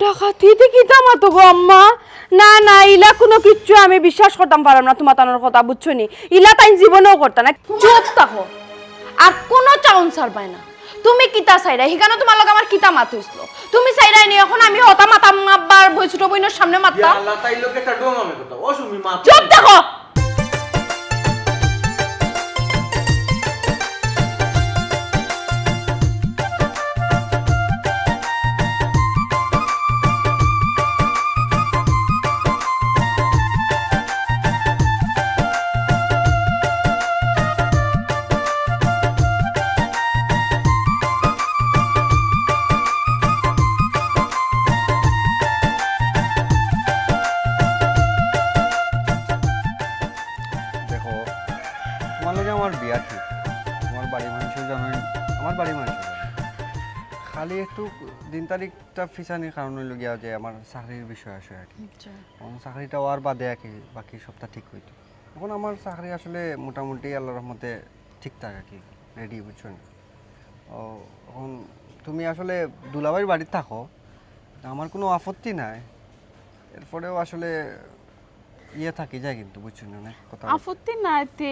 ডাকাতি দেখি দামা তো গো আম্মা। না না, ইলা কোনো কিচ্ছু আমি বিশ্বাস করতাম পারলাম না তোমার তানোর কথা, বুঝছো নি? ইলা তাই জীবনেও করতা না। চুপ থাকো, আর কোনো চাউন সার পায় না। তুমি কিতা চাইরা হিখানে তোমার লগে আমার কিতা মাত হইছিল? তুমি চাইরাই নি এখন আমি হতা মাতাম আব্বার বই ছোট বইনের সামনে মারতাম। আল্লাহ তাই লোকে একটা ডোম আমি কথা অসুমি মা। চুপ থাকো। দেখো, তোমার লগে আমার বিয়া ঠিক, তোমার বাড়ির মানুষও জানোই, আমার বাড়ির মানুষও জানে। খালি একটু দিন তারিখটা ফিসানির কারণ হইল গিয়া যে আমার চাকরির বিষয় আসে আর কি। এখন চাকরিটা হওয়ার বাদে আর কি বাকি সবটা ঠিক হইতো। এখন আমার চাকরি আসলে মোটামুটি আল্লাহর রহমতে ঠিকঠাক আর কি, রেডি, বুঝছো না? ও এখন তুমি আসলে দুলাভাইয়ের বাড়িতে থাকো, আমার কোনো আপত্তি নাই। এরপরেও আসলে ইয়ে থাকি যায় কিন্তু, বুঝছো না কথা। আপত্তি নাইতে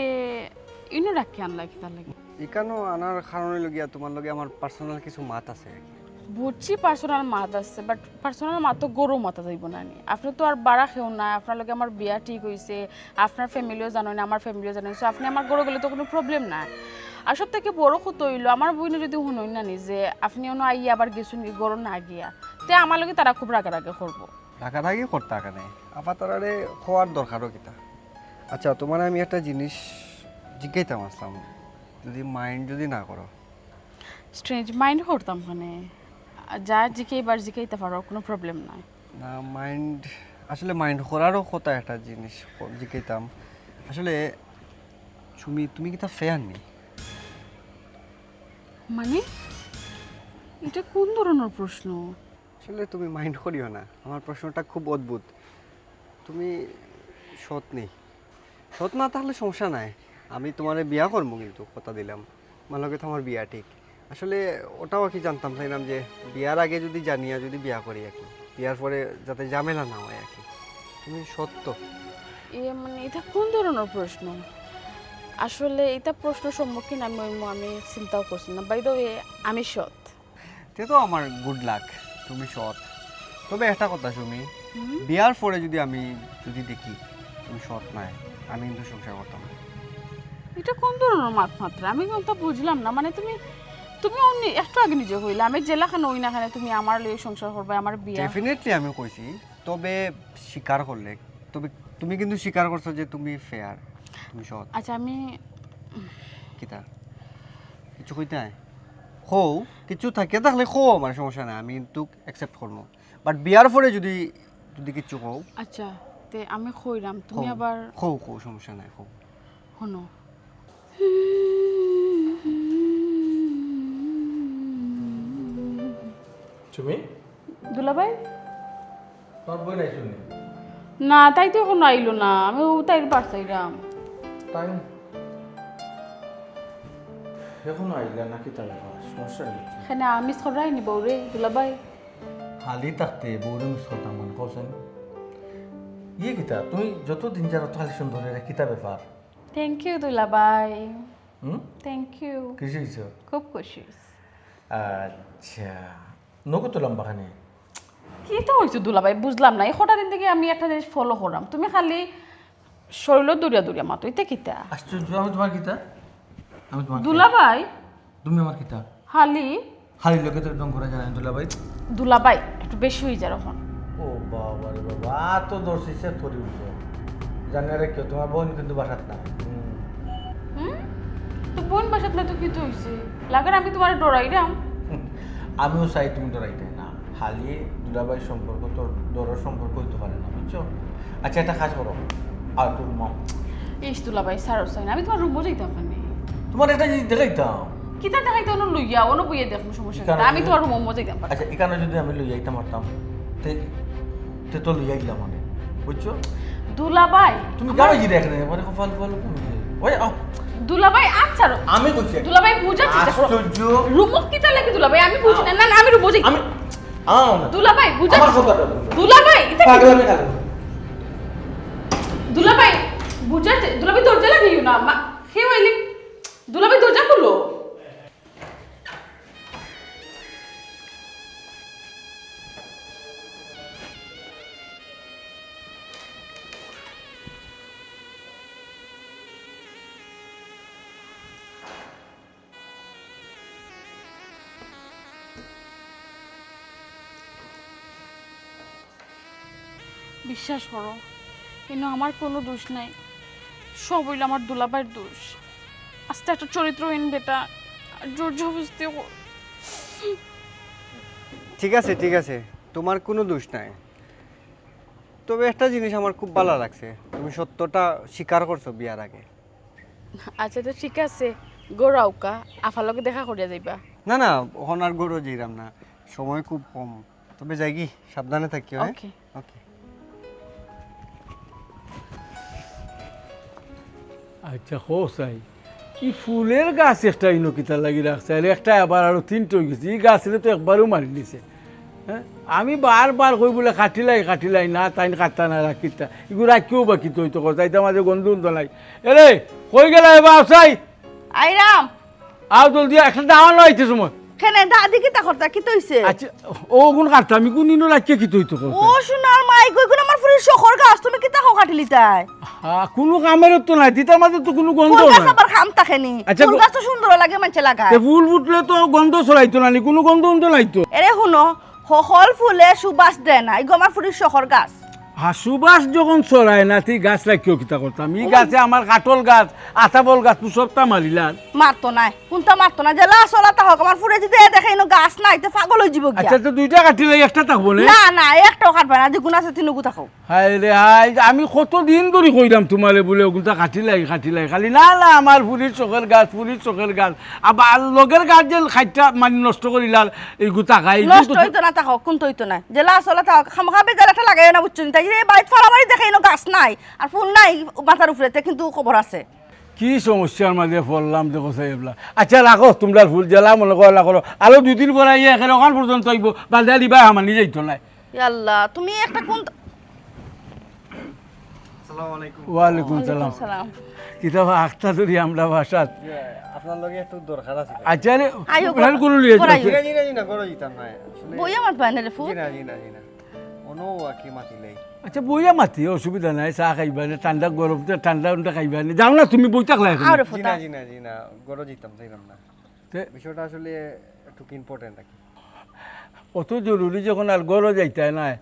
ইনো রাখি আনলা কি তার লাগে? এখানেও আনার কারণ হইল গিয়া তোমার লগে আমার পার্সোনাল কিছু মাত আছে আর কি। বুঝছি পার্সোনাল মাত আছে, বাট পার্সোনাল মাত তো গরু মাথা যাইব না নি। আপনি তো আর বাড়া খেও না, আপনার লগে আমার বিয়া ঠিক হয়েছে, আপনার ফ্যামিলিও জানো না, আমার ফ্যামিলিও জানো, সো আপনি আমার গরু গেলে তো কোনো প্রবলেম না। আর সব থেকে বড় কথা হইলো আমার বইনে যদি শুনুন না নি যে আপনি অন্য আইয়া আবার গেছুন গরু না গিয়া, তে আমার লগে তারা খুব রাগারাগি করবো। রাগারাগি করতে টাকা নেই, আপাতরে খোয়ার দরকারও কিতা। আচ্ছা, তোমার আমি একটা জিনিস জিজ্ঞাইতাম আসলাম, যদি মাইন্ড যদি না করো। স্ট্রেঞ্জ মাইন্ড করতাম মানে যা জিকেইবার জিকাইতে পারো, কোনো প্রবলেম নাই। না মাইন্ড, আসলে মাইন্ড করারও কথা একটা জিনিস জিজ্ঞাইতাম। আসলে তুমি কিতা ফেয়ার নেই? মানে এটা কোন ধরনের প্রশ্ন? আসলে তুমি মাইন্ড করিও না, আমার প্রশ্নটা খুব অদ্ভুত। তুমি সৎ নেই? সৎ না তাহলে সমস্যা নাই, আমি তোমার বিয়া করবো, কিন্তু কথা দিলাম আমার লগে তো আমার বিয়া ঠিক। আসলে ওটাও আর কি জানতাম চাইলাম যে বিয়ার আগে যদি জানিয়া যদি বিয়া করি আর কি, বিয়ার পরে যাতে ঝামেলা না হয় আর কি। তুমি সত্য মানে এটা কোন ধরনের প্রশ্ন? আসলে এটা প্রশ্ন সম্মুখীন আমি চিন্তাও করছি না। বাই দ্য ওয়ে, আমি সৎ। তে তো আমার গুড লাক, তুমি সৎ। তবে একটা কথা শুনি, বিয়ার পরে আমি যদি দেখি তুমি সৎ নাই, আমি কিন্তু সংসার করতাম না। এটা কোন ধরনের মাত্রা আমি তো বুঝলাম না। মানে তুমি একটু আগে নিজে হইলে আমি জেলাখানে ওই না খানে তুমি আমার লগে সংসার করবে, আমার বিয়া। ডেফিনেটলি আমি কইছি, তবে স্বীকার করলে, তবে তুমি কিন্তু স্বীকার করছো যে তুমি ফেয়ার, তুমি সৎ। আচ্ছা আমি কিতা কিছু কইতে নাই? হও কিছু থাকে তাহলে খো, আমার সমস্যা নাই, আমি কিন্তু অ্যাকসেপ্ট করবো। বাট বিয়ার পরে যদি কিছু হও, আচ্ছা তে আমি কইরাম, তুমি আবার খো সমস্যা নাই, খো। শোনো। তুমি দুলাভাই তোর বই নাই শুনি না, তাই তো এখন আইলো না, আমি তাই পারছাইরাম। তাই এখন আইলা নাকি তার সমস্যা নেই। এখানে আমি সরাই নিব রে দুলাভাই। খালি থাকতে বউরে মিস করতাম মনে করছেন। ইয়ে কিতা তুমি যত দিন জানো তো খালি সুন্দর কিতা ব্যাপার। থ্যাংক ইউ দুলাভাই, হুম থ্যাংক ইউ। কিছু হয়েছে? খুব খুশি। আচ্ছা নগো তো লম্বাখানে কি তো হয়েছে দুলাভাই বুঝলাম না। এই কটা দিন থেকে আমি একটা জিনিস ফলো করলাম, তুমি খালি শরীর দূরিয়া মাতো, এটা কিতা? আশ্চর্য, আমি তোমার কিতা? আমি তোমার দুলাভাই তুমি আমার কিতা? খালি হালি লোকে তো একদম ঘোরা যায় দুলা ভাই। দুলাভাই একটু বেশি হয়ে যায় এখন। ও বাবা রে বাবা, তো দর্শিসে থরি উঠছে জানি রে কেউ তোমার বোন কিন্তু বাসাত না। তো বোন বাসাত না তো কি তো হয়েছে? লাগার আমি তোমার ডরাইরাম? আমিও চাই তুমি ডরাইতে না, হালিয়ে দুলাভাই সম্পর্ক তোর ডরের সম্পর্ক হইতে পারে না, বুঝছো? আচ্ছা একটা কাজ করো, আর তোর মা ইস দুলাভাই সারো চাই না, আমি তোমার রুমও যাইতাম মানে। তোমার একটা জিনিস দেখাইতাম। কিতা দেখাইতে অন্য লইয়া অন্য বইয়ে দেখো, সমস্যা নেই, আমি তোমার রুমও যাইতাম। আচ্ছা এখানে যদি আমি লই যাইতে পারতাম তে তো লই আইলাম মানে, বুঝছো? দুলাভাই তুমি গাড়ি জিরে এখানে মানে কপাল ফল ওই দুলাভাই আচ্ছা আমি কইছি দুলাভাই বুঝা চেষ্টা করো। আশ্চর্য, রুমও কিতা লাগে দুলাভাই, আমি বুঝি না। না না আমি রুমও যাই। আমি আও না দুলাভাই বুঝা আমার কথাটা বুঝো। দুলাভাই এটা কি? পাগলামি খালি। দুলাভাই বুঝাতে দুলাভাই দরজা লাগিও না কেউ আইলে দুলাভাই দরজা খুলো। বিশ্বাস করো কিন্তু আমার কোনো দোষ নাই, সব হইল আমার দুলাভাইয়ের দোষ। আস্তে একটা চরিত্রহীন বেটা জোর জবরদস্তি ঠিক আছে তোমার কোনো দোষ নাই, তবে একটা জিনিস আমার খুব ভালো লাগছে, তুমি সত্যটা স্বীকার করছো বিয়ার আগে। আচ্ছা তো ঠিক আছে, গোরাউকা আফার লগে দেখা করিয়া যাইবা। না না ওখান আর গরু যাইরাম না, সময় খুব কম, তবে যাই কি সাবধানে থাকিও। হ্যাঁ ওকে। ওকে। আচ্ছা হোসাই ই ফুলের গাছ একটা ইনকিতা লাগি রাখছে আর একটা আবার আরো তিনটে হয়ে গেছে, এই গাছের তো একবারও মারি দিছে। হ্যাঁ আমি বারবার কই বলে কাটিলাই না তাই কাটতা না রাখিতা এগুলো রাখিও বাকি তুই তো তাইতে মাঝে গন্ধ উন্ধ নাই। এরে কই গেলা এবার আসাই আইরাম আও জলদি একটা দাওয়ানো আইতে সময়। কেন দাদি কি তা করতা কি তইছে? আচ্ছা ও গুণ কাটতা আমি কোন দিনও রাখিয়ে কি তুই তো ও সোনার মাই কই কোন আমার ফুলের শখর গাছ তুমি কি তা কাটিলি তাই? কোনো কামের তো নাই তিতার মাঝে তো কোনো গন্ধ ফুল গাছ নাই। আবার খাম তাকেনি। আচ্ছা, ফুল গাছ তো সুন্দর লাগে মানুষে লাগায়। ফুল ফুটলে তো গন্ধ ছড়াইতো না, কোনো গন্ধ উন্ধ নাইতো। এরে শুনো সকল ফুলে সুবাস দেয় না, এগুলো আমার ফুলের শখর গাছ। সুবাস যখন ছড়ায় না তুই গাছ রাখিও কিতা করতাম, এই গাছে আমার কাটল গাছ আতাবল গাছ সবটা মারিলাম। মারতো নাই কোনটা মারতো না যে লাসলা তা হোক আমার ফুলে যদি দেখে ইনো গাছ নাই তো পাগল হয়ে যাব আচ্ছা তো দুইটা কাটিলে একটা থাকবো না? না না একটাও কাটবে না, যে গুণ আছে তিনগু থাকো। হাই রে হাই আমি কত দিন ধরে কইলাম তোমারে বলে ওগুলা কাটিলাই খালি না না আমার ফুলির চোখের গাছ আবার লগের গাছ যে খাইটা মানে নষ্ট করিলার এই গুতা খাই নষ্ট হইতো না তা হোক কোন হইতো না যে লাসলা তা হোক খামখাবে জ্বালাটা লাগাই না বুঝছো তাই এই বাড়িতে ফালামারি দেখে ইনো গাছ নাই আর ফুল নাই মাথার উপরেতে কিন্তু খবর আছে। কি সমস্যার মাঝে পড়লাম দেখো সাহেবলা। আচ্ছা রাখো তোমরা ফুল জ্বালা মনে করলা করো আরো দুদিন পরে এখানে ওখান পর্যন্ত আইব বাজার দিবা আমার নিজেই তো নাই। আল্লাহ তুমি একটা কোন আসসালামু আলাইকুম। ওয়ালাইকুম সালাম। সালাম কিতাব আখতা ধরি আমরা বাসাত। আপনার লগে একটু দরকার আছে। আচ্ছা রে আইও ওখানে কোনো লিয়ে করাইও। জি না গরো জিতাম না আসলে। বই আমার পায় না রে ফুল। জি না ono আকি মাতিলেই। আচ্ছা বইয়া মাতি অসুবিধা নাই, চাহ খাইবা নে ঠান্ডা গরম ঠান্ডা খাইবা নে যাও না তুমি বই থাকলে এখন। আরে জি ফটা না গরো জিতাম চাইলাম না, তে- বিষয়টা আসলে একটু ইম্পর্টেন্ট আর কি। অত জরুরি যখন আর গরো যাইতে নাই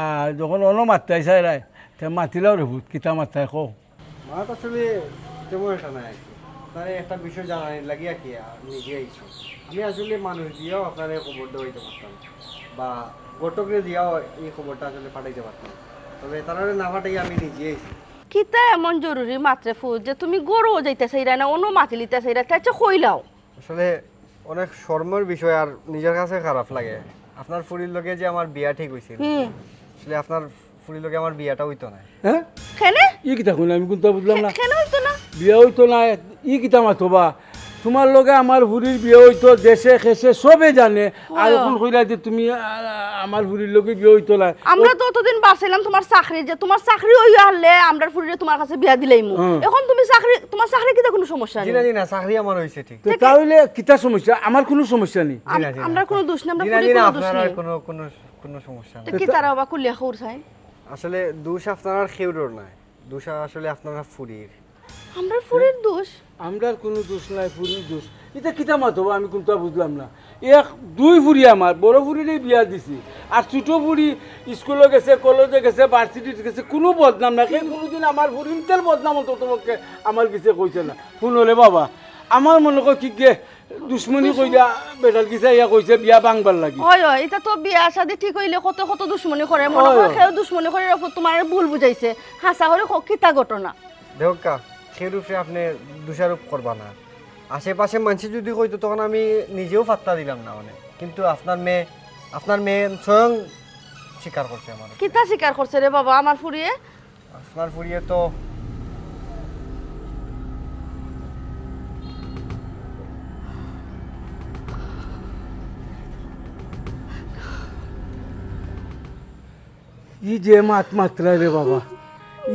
আর যখন অন মাত্রাই চাই রায় তে মাতিলাও রে ভূত কিতা মাত্রায় কো। মাত আসলে তেমন একটা নাই আর কি, আপনার একটা বিষয় জানার লাগিয়া কি নিজে আইছি। আমি আসলে মানুষ দিয়েও আপনার খবর দেওয়াইতে পারতাম বা ঘটকরে দিয়েও এই খবরটা আসলে পাঠাইতে পারতাম, তবে তারা না পাঠাই আমি নিজে আইছি। কিতা এমন জরুরি মাত্রে ফুল যে তুমি গরু যাইতে চাইরা না অন্য মাতি লিতে চাইরা তাই কইলাও। আসলে অনেক শর্মের বিষয় আর নিজের কাছে খারাপ লাগে। আপনার ফুরির লগে যে আমার বিয়া ঠিক হয়েছিল, আসলে আপনার ফুরির লগে আমার বিয়াটা হইতো না। হ্যাঁ কেনে ই কিতা কইনা আমি কোনটা বুঝলাম না। কেন হইতো না? বিয়ে হইতো না ই কিতা মাতবা তোমার লগে আমার ভুরির বিয়ে হইতো দেশে খেসে সবে জানে আর এখন কইলা যে তুমি আমার ভুরির লগে বিয়ে হইতো না। আমরা তো অতদিন বাঁচাইলাম তোমার চাকরি, যে তোমার চাকরি হইয়া হলে আমরা ফুরিরে তোমার কাছে বিয়া দিলাইমু। এখন তুমি চাকরি তোমার চাকরি কিতা কোনো সমস্যা জি নেই। না চাকরি আমার হয়েছে ঠিক। তো তাহলে কিতা সমস্যা? আমার কোনো সমস্যা নেই। আমরা কোনো দোষ নেই, আমরা জি না ফুরির কোনো দোষ আপনার নেই। আর কোনো সমস্যা তো নেই। কি তারা বা কুলিয়া খাউর চাই? আসলে দোষ আপনার আর খেউরোর নাই, দোষ আসলে আপনারা ফুরির। আমরা ফুরির দোষ? আমরার কোনো দোষ নাই, ফুরির দোষ। এটা কিতা মাতবা আমি কোনটা বুঝলাম না। দুই ফুরি আমার বড় ফুরিরে বিয়া দিছি আর ছোট ফুরি স্কুলে গেছে, কলেজে গেছে, ভার্সিটিতে গেছে, কোনো বদনাম না। সেই কোনোদিন আমার ফুরিনতের বদনাম হতো তোমাকে আমার কিছু কইছে না। ফোন হলে বাবা আমার মনে কর কি গে দুশ্মনী কইলা বেটার কিছু ইয়া কইছে বিয়া ভাঙবার লাগি। হয় এটা তো বিয়া শাদি ঠিক হইলে কত কত দুশ্মনী করে, মনে করে কেউ দুশ্মনী করে তোমার ভুল বুঝাইছে হাসা হলে কিতা ঘটনা। দেহকা খেরুফে আপনি দোষারোপ করবা না। আশেপাশে মানুষ যদি কইতো তখন আমি নিজেও পাত্তা দিলাম না মানে, কিন্তু আপনার মেয়ে স্বয়ং স্বীকার করছে আমার। কিতা স্বীকার করছে রে বাবা আমার ফুরিয়ে? আপনার ফুরিয়ে তো ই যে মাত্রা রে বাবা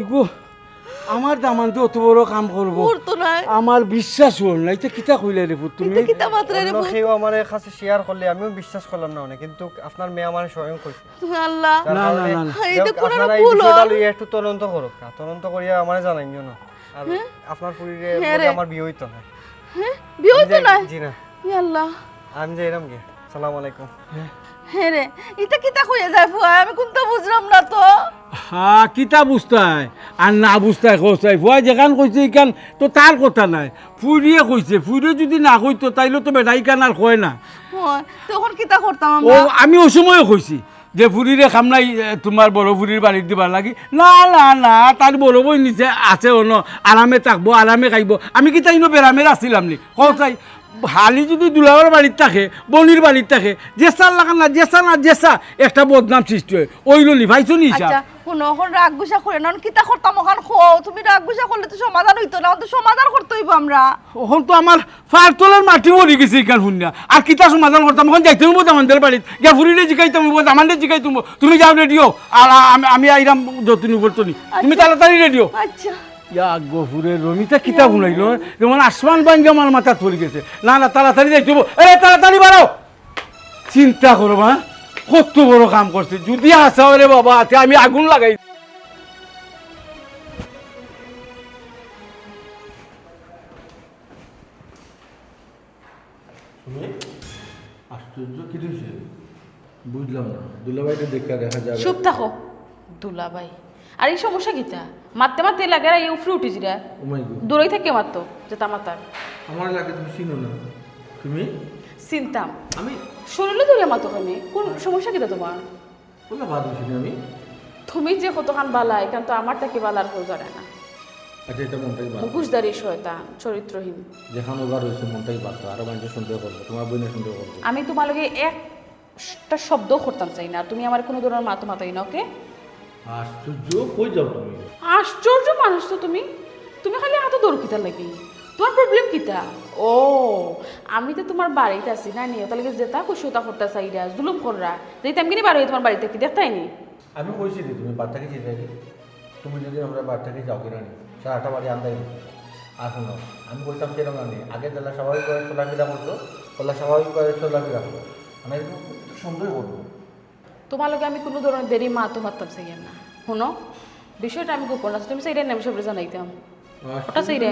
ইগো আমার দামানতে অত বড় কাম করবো করতো না আমার বিশ্বাস হল না এটা কিতা কইলে রে পুত তুমি কিতা মাত্রা রে অন্য কেউ আমার কাছে শেয়ার করলে আমিও বিশ্বাস করলাম না অনেক, কিন্তু আপনার মেয়ে আমার স্বয়ং কইছে। আল্লাহ যার না, কারণে না, না। এটা যাক, কোনো আপনারা এই ভুল বিষয়টা হল। লইয়া একটু তদন্ত করুক, তদন্ত করিয়া আমার জানাইও না। আর আপনার পুরীরে হ্যাঁ রে। আমার বিয়ে হইতো না। হ্যাঁ বিয়ে হইতো না জি না, ইয়া আল্লাহ আমি যাইরাম গে। সালাম আলাইকুম। হ্যাঁ রে এটা কিতা কইয়া যায় ফুয়া আমি কোনটা বুঝলাম না তো হ্যাঁ কিতা বুঝতাই আর না বুঝতাই কইসাই ভয় যেখান কইছে ইখান তো তার কথা নাই ফুরিয়ে কইছে ফুরিয়ে যদি না কইতো তাইলে তো বেটা ইখান আর কয় না হয়, তখন কিতা করতাম ও আমরা আমি ওই সময় কইছি যে ফুরিরে খামলাই তোমার বড় ফুরির বাড়ির দিবার লাগি না না না তার বড় বই নিচে আছে অন্য আরামে থাকবো আরামে খাইব আমি কি তাই বেরামের আসছিলাম নি কইসাই হালি যদি দুলাবার বাড়ির থাকে বনির বাড়ির থাকে জেসার লাগা না জেসা একটা বদনাম সৃষ্টি হয় ওইল নি ভাইছো নি আচ্ছা শুনো এখন রাগ গুসা করে না কিতা করতাম ওখান খো তুমি রাগ গুসা করলে তো সমাধান হইতো না তো সমাধান করতে হইব আমরা এখন তো আমার ফারতলের মাটি মরি গেছে এখান শুনিয়া আর কিতা সমাধান করতাম এখন যাইতে হইব আমাদের বাড়িত গিয়া ফুরিলে জিকাইতাম হইব আমাদের জিকাইতাম তুমি যাও রেডিও আর আমি আইরাম যতন বর্তনি তুমি তাড়াতাড়ি রেডিও আচ্ছা ইয়া গফুরের রমিতা কিতা শুনাইলো যেমন আসমান বাঙ্গি আমার মাথা পড়ে গেছে না না তাড়াতাড়ি যাইতে হইব এ তাড়াতাড়ি বাড়াও চিন্তা করো মা কত বড় কাম করছে যদি আসা রে বাবা তে আমি আগুন লাগাই আশ্চর্য কি দিছে বুঝলাম না দুলাভাইটা দেখা যাবে চুপ থাকো দুলাভাই আর এই সমস্যা কিতা মারতে মারতে লাগে আর এই উফরে উঠে জিরা ও মাই গড দূরেই থেকে মারতো যেটা মাতার আমার লাগে তুমি চিনো না তুমি চিনতাম আমি শরীরে ধরে মাতো কেনে কোন সমস্যা কিতা তোমার বলা বাদ হইছি আমি তুমি যে কতখান বালা এখান তো আমার থেকে বালার কেউ জানে না আচ্ছা এটা মনটাই বাদ মুখোশধারী শয়তান চরিত্রহীন যেখানে ওবার হয়েছে মনটাই বাদ আরো মানুষ সন্দেহ করবো তোমার বোনের সন্দেহ করবো আমি তোমার লগে একটা শব্দ করতাম চাই না তুমি আমার কোনো ধরনের মাতো মাতাই না ওকে আশ্চর্য কই যাও তুমি আশ্চর্য মানুষ তো তুমি তুমি খালি এত দৌড় কিতা লাগি তোমার প্রবলেম কিতা ও আমি তো তোমার বাড়িতে আছি না নিয়ে তাহলে যেতা খুশি ওটা করতে চাইরা জুলুম কররা যেতে আমি কিনে বার হই তোমার বাড়িতে কি দেখতাইনি আমি কইছি যে তুমি বাচ্চাকে যেতে তুমি যদি আমরা বাচ্চাকে যাও কিনা নি সারাটা বাড়ি আন্দাই আর শোনো আমি বলতাম সেরকম না আগে যারা স্বাভাবিকভাবে চলাফেরা করতো তাহলে স্বাভাবিকভাবে চলাফেরা করতো মানে একটু সন্দেহ করবো তোমার লগে আমি কোনো ধরনের দেরি মাতো মারতাম চাই না শোনো বিষয়টা আমি গোপন আছে তুমি সেইটা আমি সবরে জানাইতাম ওটা সেইটা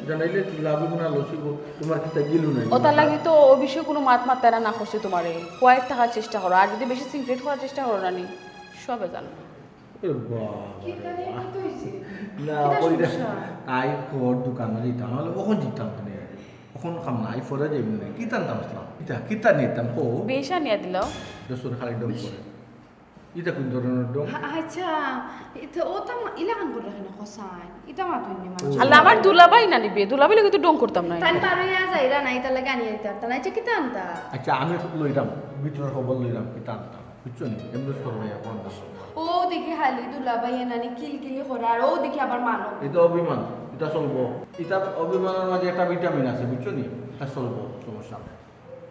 জানাইলে লাভ না লসিব তোমার কিতা গিলু নাই ও তার লাগি তো ও বিষয়ে কোনো মাত মাত্তারা না করছে তোমারে কয়েক থাকার চেষ্টা করো আর যদি বেশি সিক্রেট করার চেষ্টা করো না নি সবে জানো এ বাবা না কইরা তাই খোর দোকান দিতাম নাহলে কখন দিতাম কেন কখন খাম না আই ফরে যাইব না কি টানতাম আসলাম কিতা নিতাম কো বেশা নিয়ে দিল দশর খালি ডম করে এটা কোন ধরনের ডম আচ্ছা এটা ও তো ইলাকান করে রাখে না খসাই এটা মা তুই নি মানুষ আল্লাহ আমার দুলাভাই না নিবে দুলাভাই লাগে তো ডং করতাম না তাই পারইয়া যাইরা নাই তার লাগে আনিয়ে দিতে না যে কিতা আনতা আচ্ছা আমি লইলাম ভিতরের খবর লইলাম কি টানতাম বুঝছো নি এমনি করবো এখন ও দেখি হালি দুলাভাই এনানি কিলকিলি করে আর ও দেখি আবার মানব এটা অভিমান এটা চলবো এটা অভিমানের মাঝে একটা ভিটামিন আছে বুঝছো নি এটা চলবো সমস্যা নেই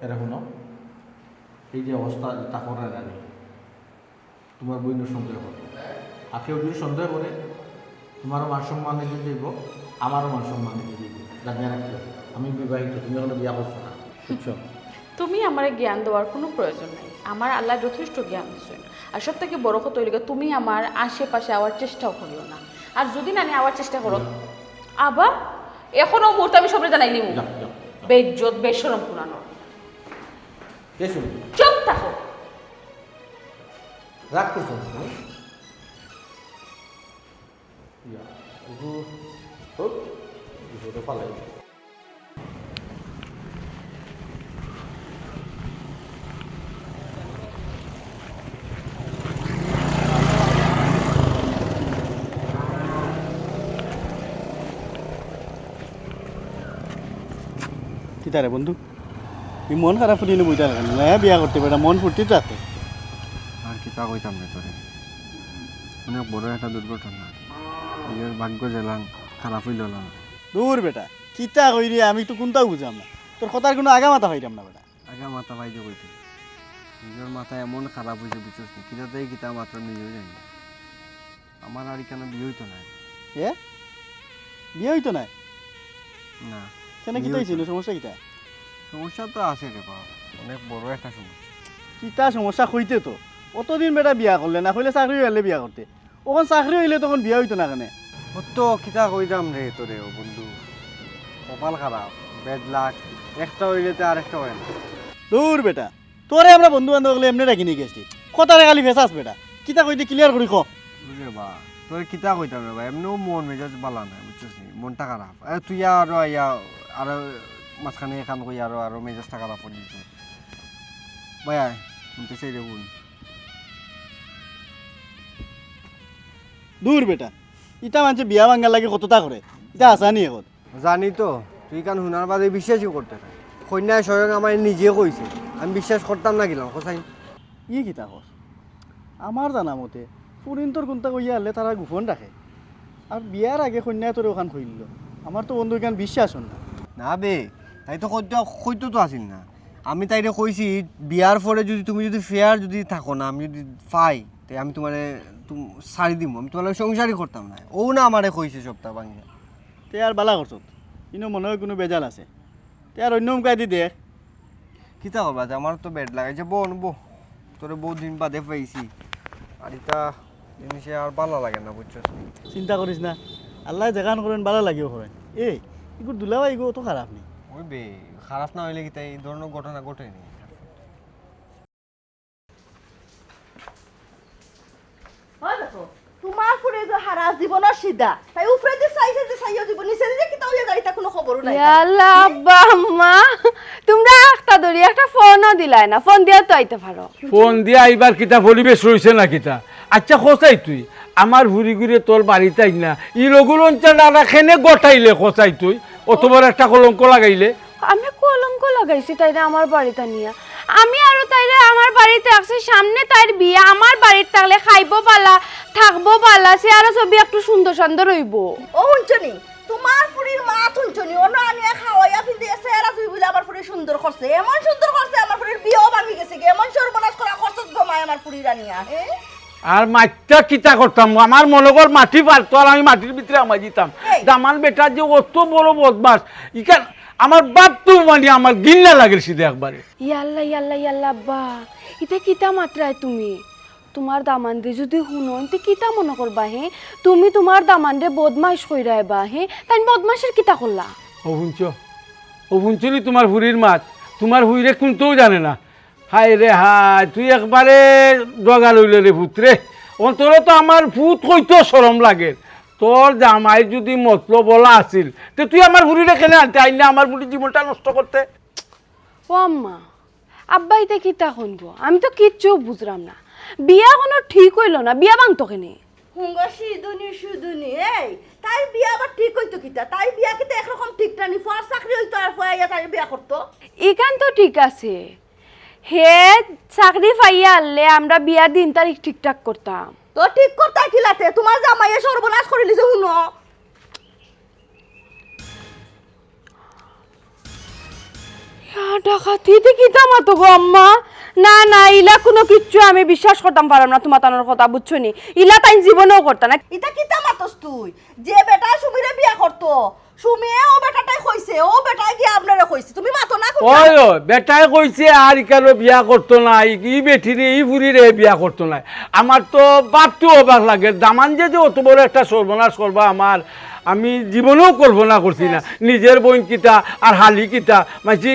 এটা শুনো এই যে অবস্থা তা করার জানি তোমার বইনের সন্দেহ করবো আর কেউ যদি সন্দেহ করে তোমারও মান সম্মান নিতে যাইব আমারও মান সম্মান নিতে যাইব জানিয়ে রাখতে হবে। আমি বিবাহিত তুমি এখনো বিয়া করছো না বুঝছো তুমি আমার জ্ঞান দেওয়ার কোনো প্রয়োজন নাই আমার আল্লাহ যথেষ্ট জ্ঞান দিচ্ছেন আর সব থেকে বড় কথা হইলে তুমি আমার আশেপাশে আওয়ার চেষ্টাও করিও না আর যদি না আমি আওয়ার চেষ্টা করো আবার এখনো মুহূর্তে আমি সবরে জানাইলি যাও যাও বেজ্জত বেশরম পুরানো কে শুনি চুপ থাকো রাগ করছো তুমি ইয়া ওগো হোক ওটা পালাই কিতারে বন্ধু তুই মন খারাপ ফুটি বইটা কেন বিয়া করতে পারে মন ফুর্তি তো আছে আর কি তা কইতাম রে তোরে, অনেক বড় একটা দুর্ঘটনা, নিজের ভাগ্য জেলান খারাপ হইল না। দূর বেটা কিতা কইরি আমি তো কোনটা বুঝাম না তোর কথার কোনো আগা মাথা পাইতাম না বেটা আগা মাথা পাইতে কইতে নিজের মাথা এমন খারাপ হয়েছে বুঝছিস না কিতাতেই কিতা মাত্র নিজেও জানি না। আমার আর এখানে বিয়ে হইতো না। এ বিয়ে হইতো না না কেন কি বিয়ে হয়েছিল হইতো না। সমস্যা কিটা সমস্যা তো আছে রে বাবা, অনেক বড় একটা সমস্যা। কিতা সমস্যা হইতে তো অতদিন বেটা বিয়া করলে না হইলে চাকরি হইলে বিয়া করতে ওখান চাকরি হইলে তখন বিয়া হইতো না কেন ও তো কিতা কইতাম রে তোরে ও বন্ধু, কপাল খারাপ, ব্যাড লাক, একটা হইলে তো আর একটা হয় না। দূর বেটা তোরে আমরা বন্ধু বান্ধব হলে এমনি রাখি নিয়ে গেছি কথারে খালি ফেসাস বেটা কিতা কইতে ক্লিয়ার করি ক বুঝলে বা তোর কিতা কইতাম রে ভাই, এমনিও মন মেজাজ বালা না বুঝছিস নি, মনটা খারাপ। তুই আরো ইয়া আরো মাঝখানে এখান কই আরো মেজাজটা খারাপ করে দিচ্ছিস ভাই। শুনতে চাই রে বোন, দূর বেটা ইটা মানুষে বিয়া ভাঙ্গার লাগে কতটা করে ইটা আসানি এখন জানি তো তুই কান শোনার বাদে বিশ্বাসই করতে না। কন্যায় স্বয়ং আমার নিজে কইছে, আমি বিশ্বাস করতাম না গেলাম কোথায়। ই কিতা কস আমার জানা মতে ফুরিন্তর কোনটা কইয়া হলে তারা গোপন রাখে আর বিয়ার আগে কন্যায় তোর ওখান খুঁজল আমার তো বন্ধু এখান বিশ্বাস হন না না বে, তাই তো কইতো তো আসিল না। আমি তাইরে কইছি বিয়ার পরে যদি তুমি যদি ফেয়ার যদি থাকো না, আমি যদি পাই তাই আমি তোমারে শাড়ি দিব, আমি তোমার সংসারই করতাম না। ও না আমারে কইছে সপ্তাহ ভাঙিয়া। তে আর বালা করছত কিন্তু মনে হয় কোনো বেজাল আছে তে আর অন্য মুখাই দি দেখ কিতা করবা যে আমার তো বেড লাগাইছে বোন বো, তোরে বহুত দিন বাদে পাইছি আর এটা জিনিসে আর ভালো লাগে না বুঝছো। চিন্তা করিস না আল্লাহ যেখান করেন ভালো লাগিও করেন এই এগুলো দুলাভাই এগুলো তো খারাপ নেই ওই বে খারাপ না হইলে কি তাই এই ধরনের ঘটনা ঘটেনি। দেখো তোমার পুরে যে হারা জীবনের সিধা তাই উপরে যে চাইছে যে চাইও জীবন নিচে যে কি তাও গাড়িটা কোনো খবরও নাই। ইয়াল্লা আব্বা আম্মা তোমরা একটা ধরি একটা ফোনও দিলাই না ফোন দিয়া তো আইতে পারো ফোন দিয়া এইবার কিতা পরিবেশ রয়েছে না কিতা। আচ্ছা খোঁচাই তুই আমার ঘুরি ঘুরে তোর বাড়িতে আই না ই রঘুরঞ্চনা রাখেনে গটাইলে খোঁচাই তুই অত বড় একটা কলঙ্ক লাগাইলে। আমি কলঙ্ক লাগাইছি তাইরে আমার বাড়িতে নিয়া আমি আরো তাইরে আমার বাড়িতে আসছি সামনে তাইর বিয়ে আমার বাড়িতে থাকলে খাইবো পালা থাকবো পালা সে আরো ছবি একটু সুন্দর সুন্দর হইব। ও হুনছনি তোমার পুরীর মা হুনছনি ওনা আনিয়া খাওয়াইয়া ফিরে সেরা তুই বলে আমার পুরী সুন্দর করছে, এমন সুন্দর করছে আমার পুরীর বিয়েও ভাঙি গেছে এমন সর্বনাশ করা করছে গমায় আমার পুরীর আনিয়া। আর মাটিটা কিতা করতাম আমার মনে কর মাটি পারতো আর আমি মাটির ভিতরে আমার দিতাম এই। আমার বেটা যে অত বড় বদমাস ইকান আমার বাপ তো মানে আমার গিন্না লাগে সিধে একবারে। ইয়াল্লা ইয়াল্লা ইয়াল্লা আব্বা এটা কিতা মাত্রায় তুমি তোমার দামানরে যদি শুনো তে কিতা মনে করবা হে তুমি তোমার দামানরে বদমাইশ কইরাইবা হে তাই বদমাইশের কিতা করলা। ও শুনছনি তোমার হুড়ির মাছ তোমার হুইরে কোনটাও জানে না। হাই রে হাই তুই একবারে ডগা লইলে রে ভূত রে অন্তর তো আমার ভূত কইতো সরম লাগে। তোর জামাই যদি মতলব বলা আছিল তে তুই আমার হুড়িরে কেনে আনতে আইলে আমার বুড়ি জীবনটা নষ্ট করতে। ও আম্মা আব্বা এটা কিতা শুনবো আমি তো কিচ্ছু বুঝলাম না বিয়া কোনো ঠিক হইল না বিয়া ভাঙতো কেনে হুঙ্গ সিদুনি সুদুনি এই তাই বিয়া আবার ঠিক হইতো কিতা তাই বিয়া কিতা একরকম ঠিক টানি ফার চাকরি হইতো আর ফুয়াইয়া তাই বিয়া করতো। এখান তো ঠিক আছে হে চাকরি পাইয়া আনলে আমরা বিয়ার দিন তারিখ ঠিকঠাক করতাম। তো ঠিক করতা কিলাতে তোমার জামাইয়ে সর্বনাশ করে লিছে শুনো। ডাকাতি কিতা মাতো গো আম্মা না না ইলা কোনো কিচ্ছু আমি বিশ্বাস করতাম পারলাম না তোমার তানোর কথা বুঝছো নি ইলা তাই জীবনেও করতা না। এটা কিতা মাতস তুই যে বেটা সুমিরে বিয়া করতো সুমিয়ে ও বেটাটাই কইছে ও বেটাই কি আপনারে কইছে তুমি মাতো না ওই ও বেটাই কইছে আর ইকারো বিয়া করতো না ই বেঠিরে ই বুড়িরে বিয়া করতো না। আমার তো বাপটো অবাক লাগে দামান যে অত বড় একটা সর্বনাশ করবা আমার আমি জীবনেও কল্পনা করছি না। নিজের বোন কিতা আর হালি কিতা মাঝি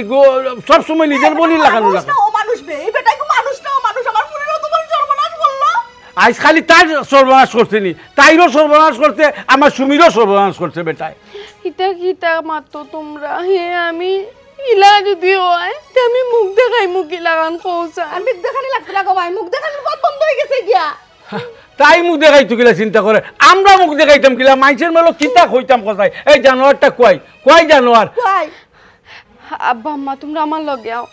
সবসময় নিজের বোনই লাগানো লাগে। ও মানুষ বে এই বেটাই কি মানুষ না ও মানুষ আমার পুরো তোমার সর্বনাশ করলো। আজ খালি তার সর্বনাশ করছে নি তাইরও সর্বনাশ করছে আমার সুমিরও সর্বনাশ করছে বেটায়। কিতা কিতা মাতো তোমরা হে আমি ইলা যদি হয় তে আমি মুখ দেখাই মুখ লাগান কৌসা আর মুখ দেখানি লাগতে না গো ভাই মুখ দেখানোর পথ বন্ধ হয়ে গেছে গিয়া। তাই মুখ দেখাইতো কিলা চিন্তা করে আমরা মুখ দেখাইতাম কিলা মাইসের মেলো কিতা কইতাম কথায় এই জানোয়ারটা কয় জানোয়ার। কই আব্বা আম্মা তোমরা আমার লগে আও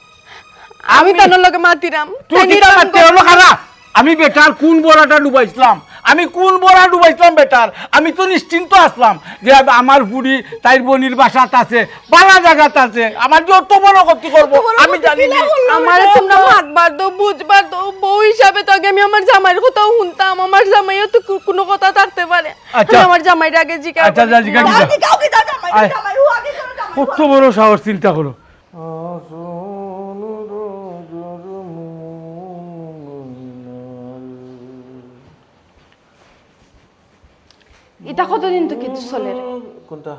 আমি তানোর লগে মাতিরাম তুই কিতা মারতে হলো খারা আমি বেটার কোন বড়াটা ডুবাইছিলাম আমি কোন বড়া ডুবাইছিলাম বেটার? আমি তো নিশ্চিন্ত আসলাম যে আমার বুড়ি তাইর বনির বাসাত আছে, বালা জায়গাত আছে, আমার যে অত বড় ক্ষতি করবো আমি জানি না। আমার তোমরা ভাগবার দাও, বুঝবার দাও। বউ হিসাবে তো আগে আমি আমার জামাইয়ের কথাও শুনতাম। আমার জামাইও তো কোনো কথা থাকতে পারে। আচ্ছা। আমি আমার জামাইটা আগে জিজ্ঞাসা আচ্ছা যা জিজ্ঞাসা আগে কাউকে দাও জামাই আয়। জামাই ও আগে করো জামাই কত বড় সাহস, চিন্তা করো। এটা কতদিন তো কিছু চলে রে? কোনটা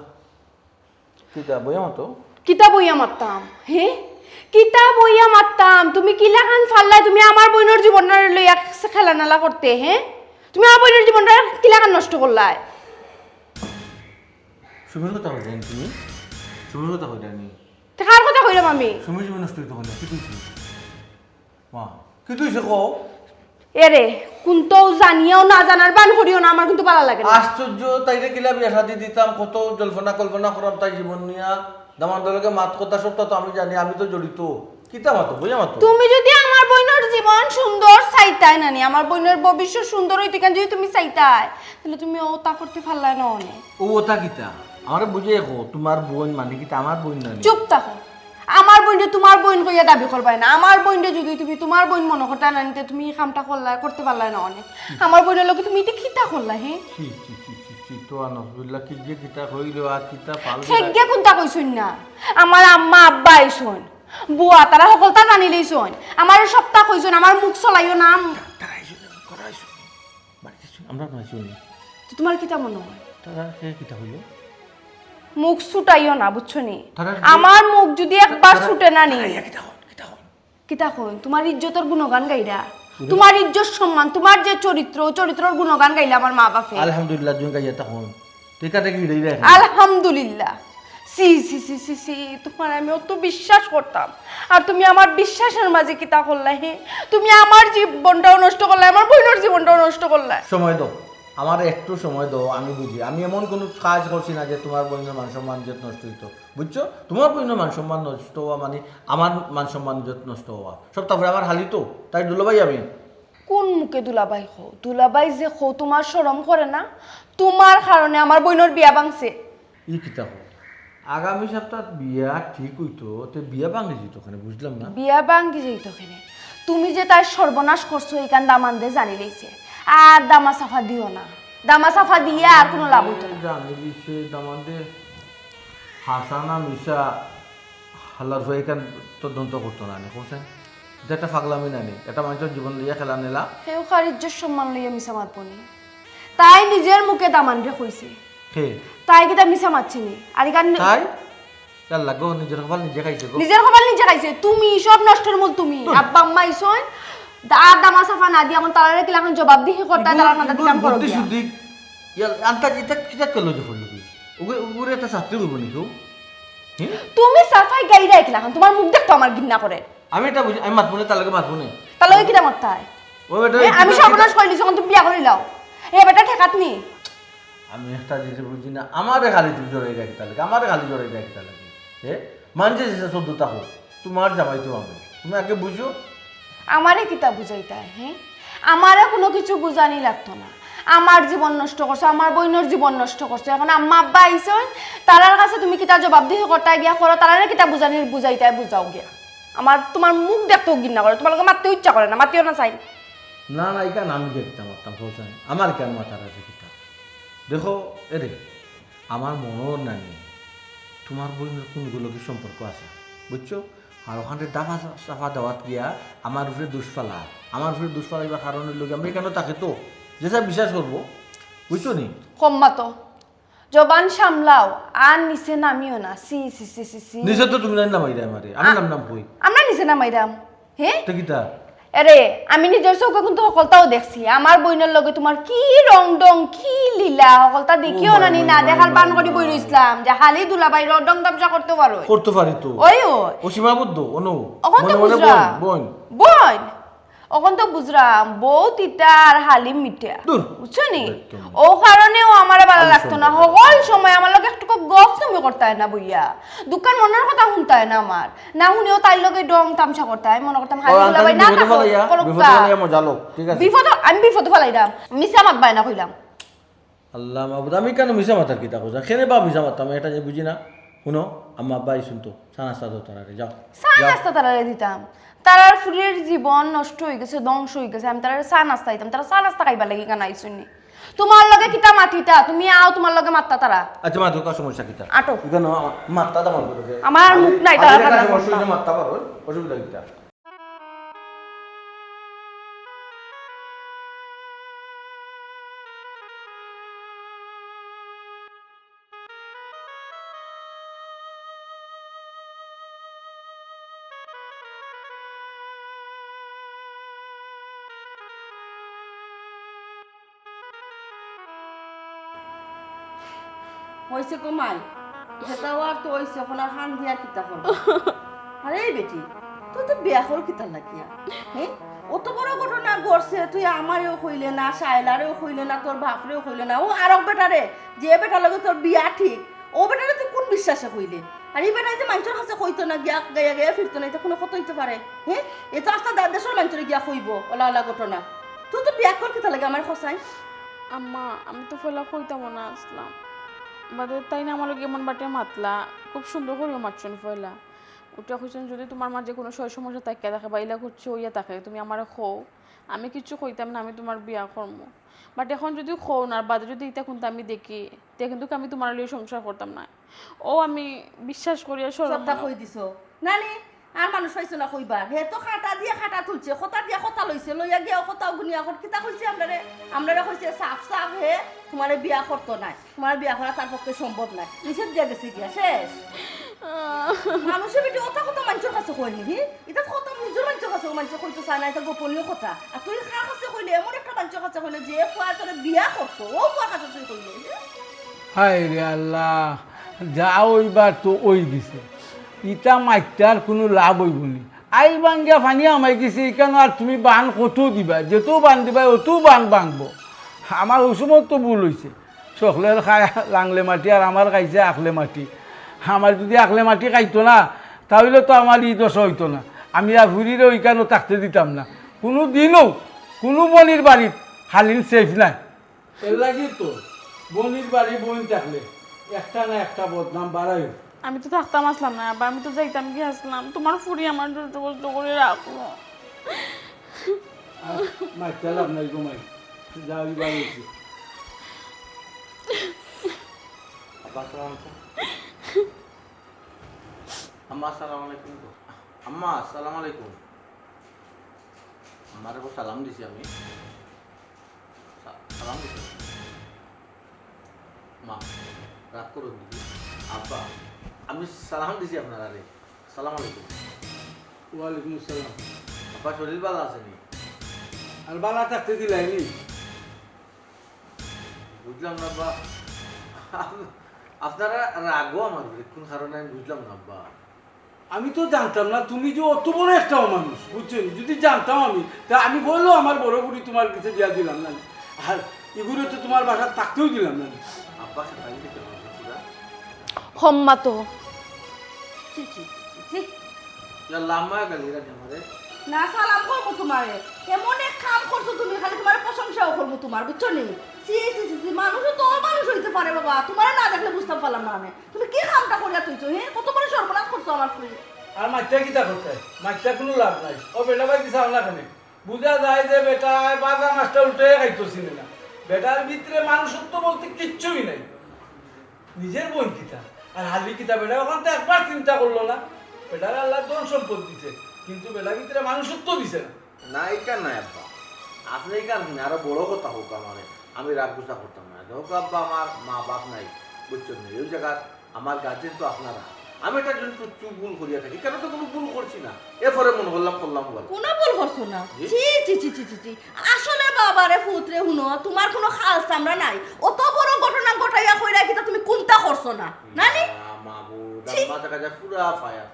কিতা বইয়া মতো কিতা বইয়া মারতাম? হে কিতা বইয়া মারতাম? তুমি কিলা খান ফাল্লাই? তুমি আমার বইনের জীবনটা লইয়া খেলা নালা করতে? হ্যাঁ, তুমি আমার বইনের জীবনটা কিলা খান নষ্ট করলাই? সুমির কথা কই জানি তুমি? সুমির কথা কই জানি? তা কার কথা কইলাম আমি? সুমি সুমি নষ্ট হইতে হলো কি তুইছি মা কি তুইছে কও? এরে কোনটো জানিয়াও না জানার বান করিও না, আমার কিন্তু ভালো লাগে না। আশ্চর্য, তাইরে কিলা বিয়া শাদি দিতাম, কত জল্পনা কল্পনা করাম তাই জীবন নিয়া, দামান দলকে মাত কথা সবটা তো আমি জানি, আমি তো জড়িত। কিতা মাতো বইয়া মাতো? তুমি যদি আমার বইনের জীবন সুন্দর চাইতাই নানি, আমার বইনের ভবিষ্যৎ সুন্দর হইতে কেন যদি তুমি চাইতাই, তাহলে তুমি ও তা করতে পারলাই না অনেক। ও ওটা কিতা আমারে বুঝিয়ে কো, তোমার বোন মানে কিতা আমার বোন না? চুপ থাকো। আমার বইনটা তোমার বইন কইয়া দাবি করবাই না। আমার বইনটা যদি তুমি তোমার বইন মনে করতে না নিতে, তুমি এই কামটা করতে পারলাই না অনেক। আমার বইনের লোক তুমি এটা কিতা করলা? হে ছি ছি ছি ছি ছি, তো আনসবিল্লাহ কি যে কিতা কইল আর কিতা পাল হেগে কোনটা কইছুন না। আমার আম্মা আব্বা আইছুন, বুয়া তারা সকলটা জানি লইছুন। আমার সপ্তাহ কইছুন, আমার মুখ চলাইও না। আমরা নয় শুনি তো তোমার কিতা মনে হয়? তারা সে কিতা হইল? মুখ ছুটাইও না, বুঝছো নি? তারা- আমার মুখ যদি একবার ছুটে না নি, কিতা হন কিতা হন কিতা কই? তোমার ইজ্জতের গুণগান গাইরা, তোমার ইজ্জত সম্মান, তোমার যে চরিত্রর গুণগান গাইলা আমার মা বাপে। আলহামদুলিল্লাহ জুন গাইয়া তখন টিকা দেখি রে রে আলহামদুলিল্লাহ। সি সি সি সি সি, তোমার আমি অত বিশ্বাস করতাম, আর তুমি আমার বিশ্বাসের মাঝে কিতা করলা? হে, তুমি আমার জীবনটাও নষ্ট করলা, আমার বোনের জীবনটাও নষ্ট করলা। সময় দাও, আমার একটু সময় দাও, আমি বুঝি। আমি এমন কোনো কাজ করছি না যে তোমার বোনের মান সম্মান ইজ্জত নষ্ট হইতো, বুঝছো? তোমার বোনের মান সম্মান নষ্ট হওয়া মানে আমার মান সম্মান ইজ্জত নষ্ট হওয়া, সব তারপরে আমার হালি তো, তাই দুলাভাই আমি। কোন মুখে দুলাবাই হো? দুলাবাই যে হো তোমার শরম করে না? তোমার কারণে আমার বোনের বিয়া ভাঙছে। ই কিতা হো, আগামী সপ্তাহ বিয়া ঠিক হইতো, তো বিয়া ভাঙে যেত ওখানে, বুঝলাম না। বিয়া ভাঙ্গি যাইত ওখানে। তুমি যে তার সর্বনাশ করছো এইখান দামান দে জানি লইছে, আর দামা সাফা দিও না। দামা সাফা দিয়ে আর কোনো লাভ হইতো না। জানি দিছে দামান্দে হাসানা মিশা হাল্লার হয়ে এখান তদন্ত করতো না নে কোসেন, এটা একটা ফাগলামি না নে, এটা মানুষের জীবন লইয়া খেলা নেলা। সেও কার ইজ্জত সম্মান লইয়া মিশা মাতবনি? তাই নিজের মুখে দামান রে কইছে, হে তাই কিতা মিশা মাতছিনি? আর এখান তাই তার লাগো নিজের কপাল নিজে খাইছে গো। নিজের খবর নিজে খাইছে। তুমি সব নষ্টের মূল তুমি। আব্বা আম্মা ইসন আর দামা সাফা না দিয়া আমার তারারে কিলা এখন জবাব দিহি করতে তারা না দিতাম করো বুদ্ধি শুদ্ধি ইয়াল আনতা কিতা কিতা কলো যে ফল কি ওগে ওরে একটা ছাত্রী হইব নি কেউ? তুমি সাফাই গাইরা কিলা এখন তোমার মুখ দেখতো আমার ঘৃণা করে। আমি এটা বুঝি, আমি মাতবো না, তার লাগে মাতবো না। তাহলে ওই কিটা মারতে হয়? ও বেটা আমি সর্বনাশ কইলি যখন তুমি বিয়া করি লাও, এ বেটা ঠেকাত নি। আমি একটা জিনিস বুঝি না, আমারে খালি তুমি জড়াই রাখি তার লাগে, আমারে খালি জড়াই রাখি তার লাগে। মানছে যে চোদ্দটা হোক, তোমার জামাই তো আমি, তুমি আগে বুঝো। আমারে কিতা বুঝাইতে হয়? হ্যাঁ, আমারে কোনো কিছু বুঝানি লাগতো না। আমার জীবন নষ্ট করছো, আমার বোনের জীবন নষ্ট করছো। এখন আম্মা আব্বা আইসন, তারার কাছে তুমি কিতা জবাব দিহি করতে গিয়া করো, তারারে কিতা বুঝাইতে বুঝাও গিয়া। আমার তোমার মুখ দেখতেও ঘৃণা করে, তোমার লোকে মারতেও ইচ্ছা করে না, মাতিও না চাই। না না এই কেন আমি দেখতাম মারতাম বলছেন, আমার কেন মাথার আছে কিতা দেখো এরে, আমার মনের নানি তোমার বোনের কোনগুলো কি সম্পর্ক আছে বুঝছো? আর ওখানে দাফা সাফা দেওয়াত গিয়া আমার উপরে দুষ্ফালা, আমার উপরে দুষ্ফালাইবার কারণের লোক আমি কেন তাকে তো যেসব বিশ্বাস করবো, বুঝছো নি? কম্মা তো জবান সামলাও, আর নিচে নামিও না। সি সি সি সি সি, নিজে তো তুমি নাম নামাই আমারে, আমি নাম কই আমরা নিচে নামাইরাম? হ্যাঁ তো কিতা আরে আমি নিজের চোখে কিন্তু সকলটাও দেখছি। আমার বইনের লগে তোমার কি রং ডং, কি লীলা, সকলটা দেখিও না নি, না দেখার বান করি বই রইছিলাম যে হালি দুলাবাই রং তামসা করতে পারো। করতে পারি তো, ওই ও সীমাবদ্ধ অনু অকন তো মনে মনে বুঝরা বোন বোন ওখান তো বুঝলাম বউ তিতা আর হালিম মিঠা দূর। বুঝছো নি একদম। ও কারণেও আমার ভালো আমি লাগতো না শুনতে সকল সময় আমার লগে একটু গপ তুমি করতে হয় না বইয়া দোকান মনের কথা শুনতে হয় না আমার না শুনেও তাই লগে ডং তামসা করতে হয় মনে করতাম হালি গুলাবাই না থাকো, করুকা। মজা লোক ঠিক আছে আমি বিপদে ফেলাইলাম মিছা মাত বাই না কইলাম আল্লাহ মাহবুদ আমি কেন মিশা মাতার কিতা কোজা খেনে বা মিশা মাতাম এটা যে বুঝি না শুনো আম্মা আব্বাই শুনতো সানাস্তা তো তারা যাও চা নাস্তা তারারে দিতাম তারার ফুলের জীবন নষ্ট হয়ে গেছে ধ্বংস হয়ে গেছে আমি তারা চা নাস্তা দিতাম তারা চা নাস্তা খাইবার লাগি কেন আইসুনি তোমার লগে কিতা মাতিতা তুমি আও তোমার লগে মাত্তা তারা আচ্ছা মা তোর সমস্যা কিতা আটো কেন মাত্তা দাম আমার মুখ নাই তারা খানা অসুবিধা মাত্তা পারো অসুবিধা কিতা হয়েছে কমাই সেটাও আর তো হয়েছে এখন আর হান দিয়া কিতা করবো আরে এই বেটি তুই তো বিয়া কর কিতা লাগিয়া হ্যাঁ অত বড় ঘটনা ঘটছে তুই আমারেও কইলে না সাইলারেও কইলে না তোর বাপরেও কইলে না ও আরক বেটারে যে বেটার লগে তোর বিয়া ঠিক ও বেটারে তুই কোন বিশ্বাসে কইলে আর এই বেটায় যে মানুষের কাছে কইতো না গিয়া গাইয়া গাইয়া ফিরতো না এটা কোনো কত হইতে পারে হ্যাঁ এ তো আস্তা দেশের মানুষের গিয়া কইব ওলা ওলা ঘটনা তুই তো বিয়া কর কিতা লাগে আমার খসাই আম্মা আমি তো ফেলা কইতাম না আসলাম বাদে তাই না আমার লগে এমন বাটে মাতলা খুব সুন্দর করেও মাতছেন ফয়লা ওটা কইছেন যদি তোমার মাঝে কোনো সমস্যা থাকে দেখে বা ইলা করছে ওইয়া থাকে তুমি আমারে খো আমি কিছু কইতাম না আমি তোমার বিয়া করবো বাট এখন যদি খো না বাদে যদি এটা কিন্তু আমি দেখি তে কিন্তু আমি তোমার লিয়ে সংসার করতাম না ও আমি বিশ্বাস করি সবটা কই দিছো নানি আর মানুষ পাইছো না কইবার হে তো খাটা দিয়ে খাটা তুলছে খতা দিয়ে খতা লইছে লইয়া গিয়া খতা গুনিয়া কর কিতা কইছে আমরারে কইছে সাফ সাফ হে তোমারে বিয়া করতো না তোমার বিয়া করা তার পক্ষে সম্ভব না নিষেধ দিয়া গেছে গিয়া শেষ মানুষের বেটি অত কথা মানুষের কাছে কইনি হি এটা কত নিজের মানুষের কাছে মানুষ কইতে চায় না এটা গোপনীয় কথা আর তুই কার কাছে কইলে এমন একটা মানুষের কাছে কইলে যে ফুয়া তোরে বিয়া করতো ও ফুয়া কাছে তুই কইলে হায় রে আল্লাহ যা ওইবার তো ওই গেছে ইটা মাইটার কোনো লাভ হইব নি আই বাঙ্গিয়া ফানি আমাই গেছে এখানে আর তুমি বান কত দিবা যেতেও বান দিবা অতও বান বাংব আমার ওই সময় তো ভুল হয়েছে সকলের খায় লাংলে মাটি আর আমার খাইছে আখলে মাটি আমার যদি আখলে মাটি খাইতো না তাহলে তো আমার ই দশা হইতো না আমি আর ঘুরিরে ওইখানেও থাকতে দিতাম না কোনো দিনও কোনো বনির বাড়ির হালিন সেফ নাই এর লাগি তো বনির বাড়ি বন থাকলে একটা না একটা বদনাম বাড়াই আমি তো থাকতাম আসলাম না আবার আমি তো যাইতাম কি আসলাম তোমার ফুরি আমার কষ্ট করে রাখলো মাইটা লাভ নাই গো মাই যাও এবার হয়েছে আব্বা আসসালামু আলাইকুম আম্মা আসসালামু আলাইকুম আম্মা আসসালামু আলাইকুম আমারে কো সালাম দিছি আমি সালাম দিছি মা রাগ করুন দিদি আব্বা আমি সালাম দিছি আপনার আরে সালাম আলাইকুম ওয়ালাইকুম আসসালাম আব্বা শরীর ভালো আছে নি আর বালা থাকতে দিলাইনি বুঝলাম না আব্বা আপনারা রাগও আমার কোন কারণে আমি বুঝলাম না আব্বা আমি তো জানতাম না তুমি যে অত বড় একটা মানুষ বুঝছেন যদি জানতাম আমি তা আমি বললো আমার বড় বুড়ি তোমার কাছে দিয়া দিলাম না আর এগুলো তো তোমার বাসা থাকতেও দিলাম না আব্বা খাই দিতে পারবো পুরা হম্মা তো ছি ছি ছি ইয়া লাম্মা গালিরা আমারে না সালাম করবো তোমারে এমন এক কাম করছো তুমি খালি তোমার প্রশংসাও করবো তোমার বুঝছো নি সি সি সি সি মানুষও তো মানুষ হইতে পারে বাবা তোমার না দেখলে বুঝতে পারলাম না আমি তুমি কি কামটা করিয়া তুইছো হে কত বড় সর্বনাশ করছো আমার ফুল আর মাইটা কিতা করতে মাইটা কোনো লাভ নাই ও বেটা ভাই দিছাও না কেন বুঝা যায় যে বেটা বাজার মাছটা উল্টে খাইতেছি না বেটার ভিতরে মানুষত্ব বলতে কিচ্ছুই নাই নিজের বোন কিতা আর হালি কিতা বেটা ওখান তো একবার চিন্তা করলো না বেটার আল্লাহ ধন সম্পদ দিছে কিন্তু বেটার ভিতরে মানুষত্ব দিছে না না এইকার নাই আব্বা আপনি এইকার না আরো বড় কথা হোক আমারে আমি রাগ গুসা করতাম না হোক আব্বা আমার মা বাপ নাই বুঝছেন না ওই জায়গা আমার গার্জেন তো আপনারা আমি এটা জন্য চুপ ভুল করিয়া থাকি কেন তো কোনো ভুল করছি না এরপরে মনে করলাম বল কোনো ভুল করছো না ছি ছি ছি ছি ছি ছি আসলে বাবারে পুত্রে হুনো তোমার কোনো খাল চামড়া নাই অত বড় ঘটনা ঘটাইয়া কইরা কিতা তুমি কোনটা করছো না নানি মাবুদ মাথা কাজা পুরা ফায়ার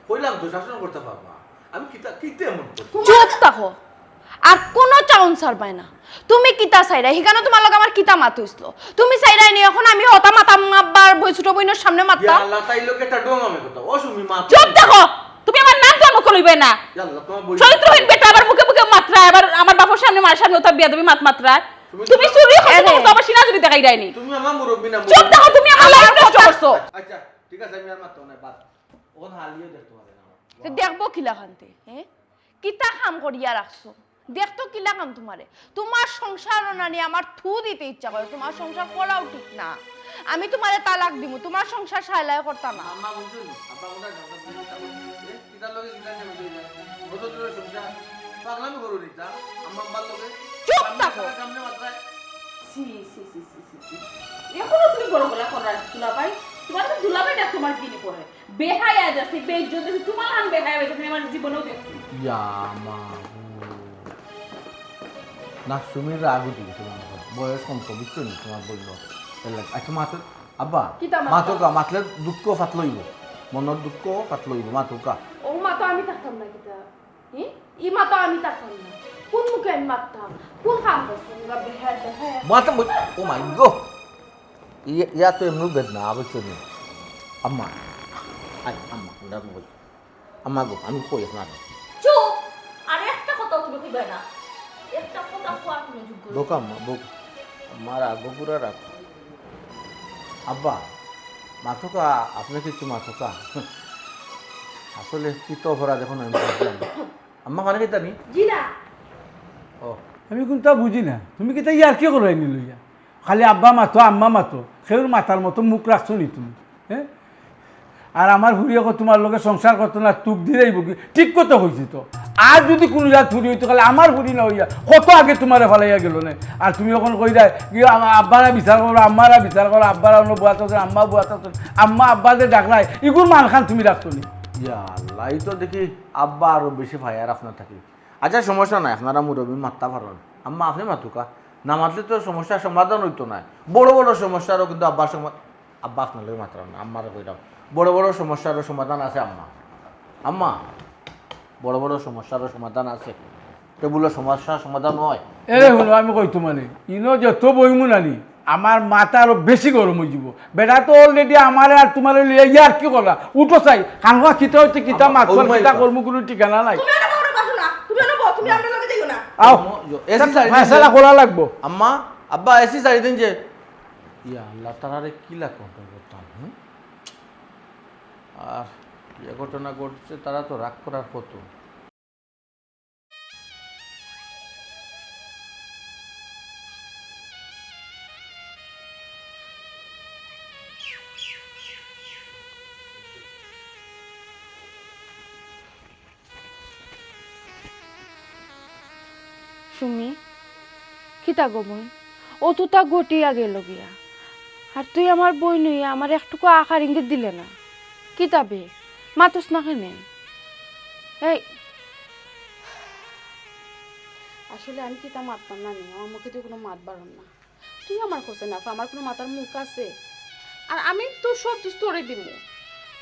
কইলাম তো শাসন করতে পারবা আমি কিতা কিতে এমন করছি চুপ থাকো আর কোনো চাউন্সার পায় না। তুমি কিতা চাইরা সেখানে তোমার লগে আমার কিতা মাত হইছিল, তুমি চাইরাই নি এখন আমি হতা মাতাম আব্বার বই ছোট বইনের সামনে মাততা। আল্লাহ তাই লোকে একটা ডোং আমি কথা ও সুমি মা চুপ দেখো, তুমি আমার নাম জন্ম করিবে না। আল্লাহ তোমার বই চরিত্রহীন বেটা আবার মুখে মুখে মাত্রা, আবার আমার বাবার সামনে মার সামনে ওটা বিয়া দেবী মাত্রা। তুমি চুরি হতে তো আবার সিনা যদি দেখাই দেয়নি। তুমি আমার মুরব্বি না। চুপ দেখো, তুমি আমার লাইফ নষ্ট করছো। আচ্ছা ঠিক আছে আমি আর মাত্র না বাদ ওন হালিও দেখতে পারে না। তো দেখবো কিলা খানতে, হ্যাঁ কিতা কাম করিয়া রাখছো, দেখতো কিলা কাম তোমারে। তোমার সংসার নানি আমার থু দিতে ইচ্ছা করে, তোমার সংসার করাও ঠিক না। আমি তোমারে তালাক দিব, তোমার সংসার সাইলাই করতাম না। আম্মা বুঝছো নি আব্বা ওনা কথা বুঝতা এ কিদার লগে কিদার নেমে যাই না ওতো তোর সংসার পাগলামি করো নিতা আম্মা আব্বার লগে চুপ থাকো। সামনে মাত্রায় সি সি সি সি সি সি এখনো তুমি বড় গলা করার দুলাভাই, তোমার তো দুলাভাই না তোমার দিনে পড়ে বেহায়া যাচ্ছে বেইজ্জত আছে, তোমার আন বেহায়া হয়েছে তুমি আমার জীবনেও দেখছি। ইয়া মা না সুমির রাগ উঠে গেছে বয়স কম তো বুঝছো নি তোমার বললো আচ্ছা মাত্র আব্বা মাতকা মাতলে দুঃখ ফাটলইব মনের দুঃখ ফাটলইব মাতকা ও মা তো আমি থাকতাম না কিতা, হ্যাঁ ই মা তো আমি থাকতাম না। কোন মুখে আমি মারতাম, কোন কাম করছো বেহায়া বেহায়া। মাতা ও মাই গো ইয়া তো এমনি বেদনা বুঝছো নি আম্মা আই আম্মা ওটা বল আম্মা গো আমি কই আপনার চুপ, আর একটা কথাও তুমি কইবে না, একটা কথা কোয়ার কোনো যোগ্য নেই। বোকা আম্মা বোক আমার আগো পুরা রাখ আব্বা মাথকা আপনি কিছু মাথকা আসলে কি তো ভরা দেখুন আমি বুঝলাম না। আম্মা মানে কি জানি জি না ও আমি কোনটা বুঝি না, তুমি কিতা ইয়ার কি করাই নিল ইয়া? খালি আব্বা মাতো আম্মা মাতো, সেউর মাথার মতো মুখ রাখছো নি তুমি? হ্যাঁ, আর আমার হুড়িয়ে তোমার লোকে সংসার করতো না, তুপ দিলেই বকি ঠিক কথা হয়েছে তো। আর যদি কোনো জাত ফুরি হইতো তাহলে আমার ফুরি না হইয়া কত আগে তোমারে ফালাইয়া গেল না। আর তুমি এখন কই দেয় কি আব্বারা বিচার করো, আম্মারা বিচার করো, আব্বারা অন্য বুয়াত আম্মা বুয়াত আম্মা আব্বা যে ডাকলাই এগুলো মান খান তুমি রাখতো নি। ইয়া আল্লাহ এই তো দেখি আব্বা আরো বেশি ফায়ার আপনার থাকি। আচ্ছা সমস্যা নাই, আপনারা মুরব্বী মাত্তা পারেন আম্মা আপনি মাতুকা না মাতলে তো সমস্যার সমাধান হইতো না। বড় বড় সমস্যারও কিন্তু আব্বার আব্বা আপনার লোক মাত্র না আম্মার কইরাম বড় বড় সমস্যারও সমাধান আছে আম্মা। আম্মা বড় বড় সমস্যারও সমাধান আছে, টেবুলের সমস্যার সমাধান হয়। এরে হলো আমি কই তোমারে ইনো যত বইমু নানি আমার মাথা আরো বেশি গরম হয়ে যাব। বেটা তো অলরেডি আমার আর তোমার ইয়ার কি করা উঠো চাই কানকা কিতা হইতে কিতা মাতবার কিতা কর্ম কোনো ঠিকানা নাই। তুমি আর বড় বাসো না, তুমি আর বড় তুমি আমরা লগে যাইও না। আও এসি ফয়সালা করা লাগবো। আম্মা আব্বা এসি চাই দিন যে ইয়া আল্লাহ তারারে কি লাগতো করতাম। আর যে ঘটনা ঘটছে তারা তো রাগ করার কত। সুমি কিতা গো বোন, ও তো তা গটিয়া গেল গিয়া, আর তুই আমার বই নইয়া আমার একটুকু আকার ইঙ্গিত দিলে না। কিতাবে মাতস না কেনে? এই আসলে আমি কিতা মাততাম না নিয়ে আমার মুখে তুই কোনো মাত বাড়ন না। তুই আমার কোসে না, আমার কোনো মাথার মুখ আছে? আর আমি তোর সব দোষ তোরে দিব,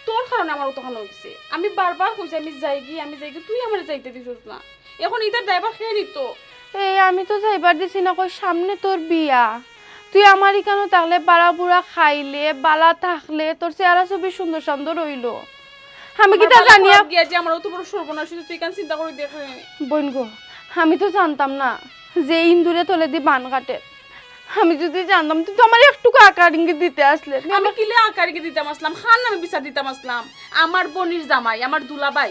তোর কারণে আমার তখন হয়েছে। আমি বারবার কইছি আমি যাই গিয়ে তুই আমার যাইতে দিছিস না। এখন ইটার ড্রাইভার খেয়ে নিত। এই আমি তো যাইবার দিছি না, কই সামনে তোর বিয়া, তুই আমার কেন তাহলে বাড়া বুড়া খাইলে বালা থাকলে তোর চেহারা ছবি সুন্দর সুন্দর রইল। আমি কিতা জানিয়া গিয়া যে আমার অত বড় সর্বনাশ হয়েছে, তুই কেন চিন্তা করে দেখে? বোন গো, আমি তো জানতাম না যে ইন্দুরে তোলে দি বান কাটে। আমি যদি জানতাম তুই তো আমার একটুকু আকার ইঙ্গিত দিতে আসলে। আমি কিলে আকারকে দিতাম আসলাম, খান আমি বিচার দিতাম আসলাম। আমার বোনির জামাই, আমার দুলাভাই,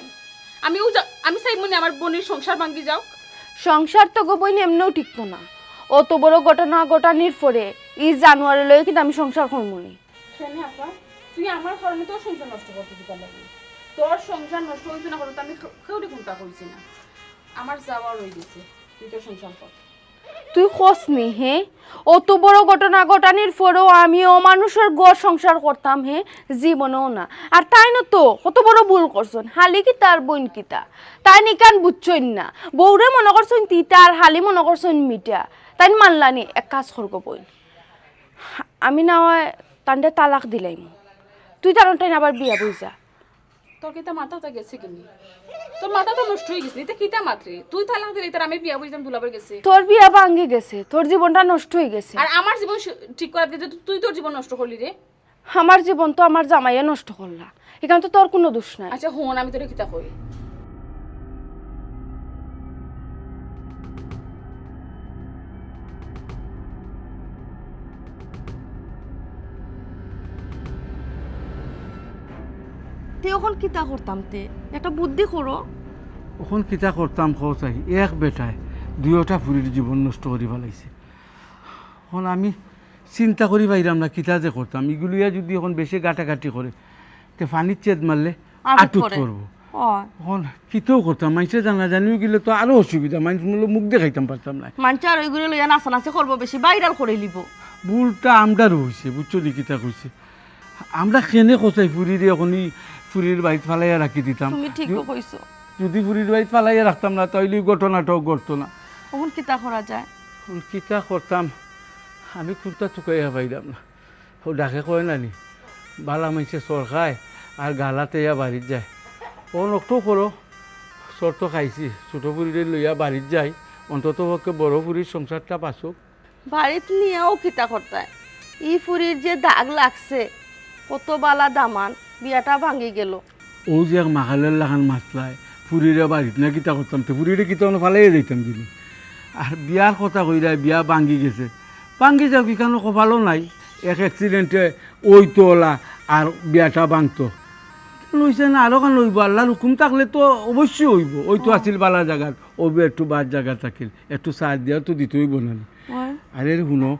আমি চাই মনে আমার বোনির সংসার ভাঙ্গি যাও। সংসার তো গো বইন এমনিও টিকতো না, অত বড় ঘটনা ঘটানির পরে ই জানুয়ারি লয়ে কিন্তু আমি সংসার করমুনি। শোনে আপা, তুই আমার কারণে তোর সংসার নষ্ট করতে দিতে লাগি। তোর সংসার নষ্ট হইতো না করতে আমি কেউরি কোনটা কইছি না। আমার যাওয়া রয়ে গেছে, তুই তোর সংসার কর। তুই খসনি হে, অত বড় ঘটনা ঘটানির পরেও আমি অমানুষের গড় সংসার করতাম হে, জীবনেও না। আর তাই না তো কত বড় ভুল করছেন, হালি কি তার বোন কিতা তাই নিকান বুঝছেন না। বউরে মনে করছেন তিতা আর হালি মনে করছেন মিঠা, তাই মানলানি। এক কাজ করবো বই, আমি না হয় তান্ডে তালাক দিলাম, তুই তার টাইম আবার বিয়া বুঝা। তোর কিতা মাথাটা গেছে কিনি তোর মাথা তো নষ্ট হয়ে গেছে এটা কিতা মাত্রে তুই তালাক দিলি তার আমি বিয়া বুঝতাম দুলাবার গেছে তোর বিয়া ভাঙ্গি গেছে, তোর জীবনটা নষ্ট হয়ে গেছে। আর আমার জীবন ঠিক করার দিকে তুই তোর জীবন নষ্ট করলি রে। আমার জীবন তো আমার জামাইয়ে নষ্ট করলা, এখানে তো তোর কোনো দোষ নাই। আচ্ছা হন আমি তোরে কিতা কই তে এখন কিতা করতাম তে একটা বুদ্ধি করো। ওখন কিতা করতাম চাই এক বেটায় দুয়োটা ফুরির জীবন নষ্ট করি ফেলাইছে। এখন আমি চিন্তা করি পাইলাম না কিতা যে করতাম। এগুলিয়া যদি এখন বেশি গাটাগাটি করে তে ফানির চেদ মারলে আটুত করবো। এখন কিতেও করতাম, মানুষে জানা জানিও গেলে তো আরো অসুবিধা, মানুষ মুখ দেখাইতাম পারতাম না। মানুষ আর ওইগুলো লইয়া নাচানাচি করবো, বেশি ভাইরাল করে লিব। ভুলটা আমরারও হয়েছে, বুঝছো নি কিতা কইছে। আমরা কেনে কোথায় ফুরিরে এখনই ফুরির বাড়িত ফালাইয়া রাখি দিতাম। তুমি ঠিকও কইছো। যদি ফুরির বাড়িত ফালাইয়া রাখতাম না তাইলে ঘটনাটাও ঘটতো না। এখন কিতা করা যায়? এখন কিতা করতাম আমি কোনটা চুকাইয়া পাইলাম না। ও ডাকে কয় নানি বালা মাইছে চর খায় আর গালাতে ইয়া বাড়িত যায়। ও নকটো করো চর তো খাইছি, ছোটো ফুরিরে লইয়া বাড়িত যায়, অন্তত পক্ষে বড় ফুরির সংসারটা পাচুক। বাড়িতে নিয়েও কিতা করতায়। ই ফুরির যে দাগ লাগছে, কত বালা দামান, বিয়াটা ভাঙি গেল। ও যে এক মাখালের লাগান মাতলায় ফুরিরে বাড়িত না কিতা করতাম, তো ফুরিরে কিতা ফালাইয়া যাইতাম দিলি। আর বিয়ার কথা কইরা বিয়া ভাঙ্গি গেছে, ভাঙ্গি যাও কি কেন কপালও নাই। এক অ্যাক্সিডেন্টে ওইতো ওলা আর বিয়াটা ভাঙতো লইছে না, আরো কেন লইব? আল্লাহর হুকুম থাকলে তো অবশ্যই হইব। ওই তো আছিল বালা জায়গার, ওইব একটু বাদ জায়গা থাকিল, একটু সার দিয়া তো দিতে হইব না। আরে শুনো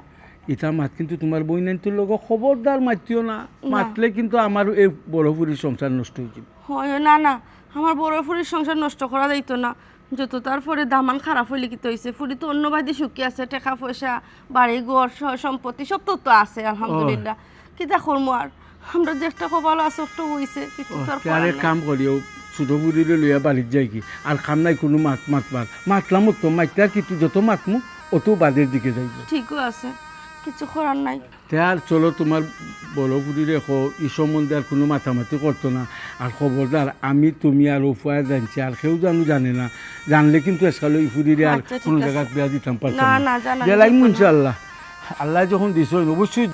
ইটা মাত কিন্তু তোমার বই নাইনটোর লগ খবরদার মাতিও না, মাতলে কিন্তু আমার এই বড় ফুরির সংসার নষ্ট হয়ে যাবে। হয় না না, আমার বড় ফুরির সংসার নষ্ট করা যাইতো না। যত তারপরে দামান খারাপ হইলে কি হয়েছে, ফুরি তো অন্য বাড়ি সুখী আছে, টাকা পয়সা বাড়ি ঘর সম্পত্তি সব তো আছে আলহামদুলিল্লাহ। কিতা করবো আর, আমরা যেটা কপাল আছে ওটা হইছে, কিছু তো আর করার আরেক নাই। কাম করিও ছোট বুড়িরে লইয়া বাড়ির যাই কি আর খাম নাই কোনো মাতবার মাতলাম তো মাইতে আর কিন্তু যত মাতমু অত বাদের দিকে যাইব। ঠিকও আছে, কিছু করার নাই। তে আর চলো তোমার বড় বুড়িরে রেখো এই সম্বন্ধে আর কোনো মাথামাতি করতো না। আর খবরদার আমি তুমি আর ওফায়া জানছি আর কেউ জানে না, জানলে কিন্তু এসকাল ওই ফুরিরে আর আচ্ছা, ঠিক কোনো আছে। জায়গায় বিয়া দিতাম না পারতাম না না। জানা জেলাই ইনশাআল্লাহ, আল্লাহ যখন দিছ অবশ্যই।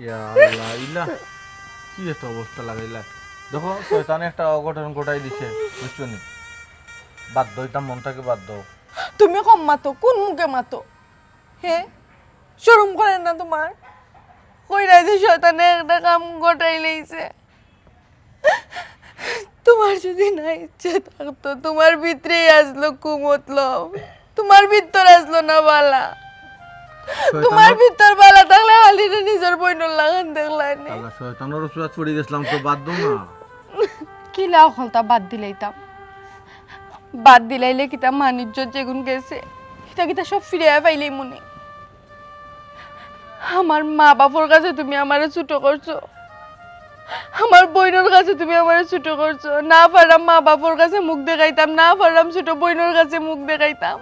ইয়া আল্লাহ ইল্লা কি একটা অবস্থা লাগাইলা। দেখো শয়তানে একটা অঘটন ঘটাই দিছে, বুঝছো নি? বাধ্য হইতাম, মনটাকে বাধ্য। তুমি কম মাতো, কোন মুখে মাতো? হে শরম করে না তোমার? কইরা যে শয়তানে একটা কাম গটাই লইছে। তোমার যদি না ইচ্ছে থাকতো, তোমার ভিতরেই আসলো কুমতলব, তোমার ভিতর আসলো না বালা। তোমার ভিতর বালা থাকলে হালিরে নিজের বইনর লাগান দেখলাই নি। আল্লাহ শয়তানের রসুয়াত পড়ে গেছিলাম তো বাধ্য না। কি লাও খলতা বাদ দিলাইতাম, বাদ দিলাইলে কিতা মানিজ্য যেগুন গেছে কিতা কিতা সব ফিরে পাইলেই মনে। আমার মা বাবার কাছে তুমি আমারে ছোট করছো, আমার বইনের কাছে তুমি আমারে ছোট করছো। না পারলাম মা বাবার কাছে মুখ দেখাইতাম, না পারলাম ছোট বইনের কাছে মুখ দেখাইতাম।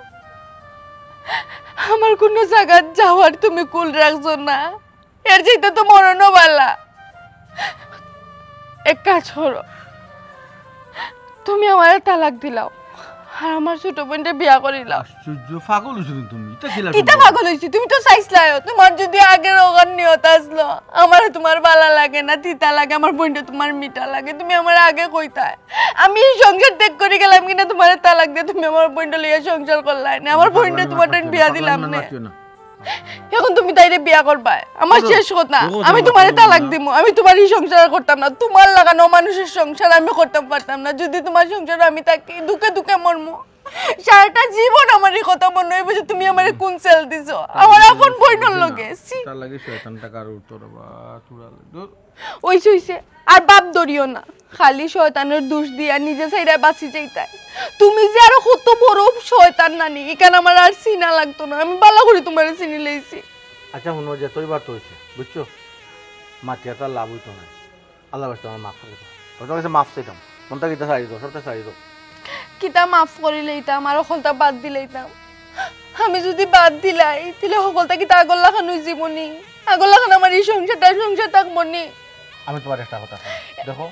আমার কোনো জায়গা যাওয়ার তুমি কুল রাখছো না, এর যেটা তো মরণও বালা। এক কাজ করো, তুমি আমার তালাক দিলাও আর আমার ছোট বোনটা বিয়া করিলাও। আশ্চর্য, পাগল হইছিস তুমি। এটা কি কিতা পাগল হইছি? তুমি তো চাইছিলাও, তোমার যদি আগের ওখান নিয়ত আসলো, আমার তোমার বালা লাগে না, তিতা লাগে, আমার বোনটা তোমার মিঠা লাগে, তুমি আমার আগে কইতায়। আমি সংসার ত্যাগ করে গেলাম কিনা তোমার তালাক দিয়ে তুমি আমার বোনটা লইয়া সংসার করলাই না, আমার বোনটা তোমার বিয়া দিলাম না। এখন তুমি তাইরে বিয়া করবা, আমার শেষ কথা। আমি তোমারে তালাক দিব, আমি তোমারই সংসার করতাম না। তোমার লাগানো মানুষের সংসার আমি করতে পারতাম না। যদি তোমার সংসার আমি থাকি দুঃখে দুঃখে মরমু, সারাটা জীবন আমার এই কথা মনে হইব যে তুমি আমারে কোন সেল দিছো আমার আপন বইনর লগে তার লাগে শয়তান টাকার উত্তর বা তুরাল দূর হইছে আর বাপ ধরিও না খালি শয়তানের দোষ দিয়া নিজে সাইরা বাঁচি যাইতাই তুমি যে আরো কত বড় শয়তান নানি এখানে আমার আর চিনা লাগতো না আমি ভালো করে তোমার চিনি লইছি আচ্ছা শুনো যে তুই বার তো হয়েছে বুঝছো মাটিয়াটা লাভ হইতো না আল্লাহ বাস্তে আমার মাফ করে দাও ওটা কাছে মাফ চাইতাম মনটা কিতা সারি দাও সবটা সারি দাও কিতা মাফ করে লইতাম আর সকলটা বাদ দিলাইতাম আমি যদি বাদ দিলাই তাহলে সকলটা কিতা আগল লাখান হই জীবনী আগল লাখান আমার এই সংসার থাকবো নি আমি তোমার একটা কথা কই, দেখো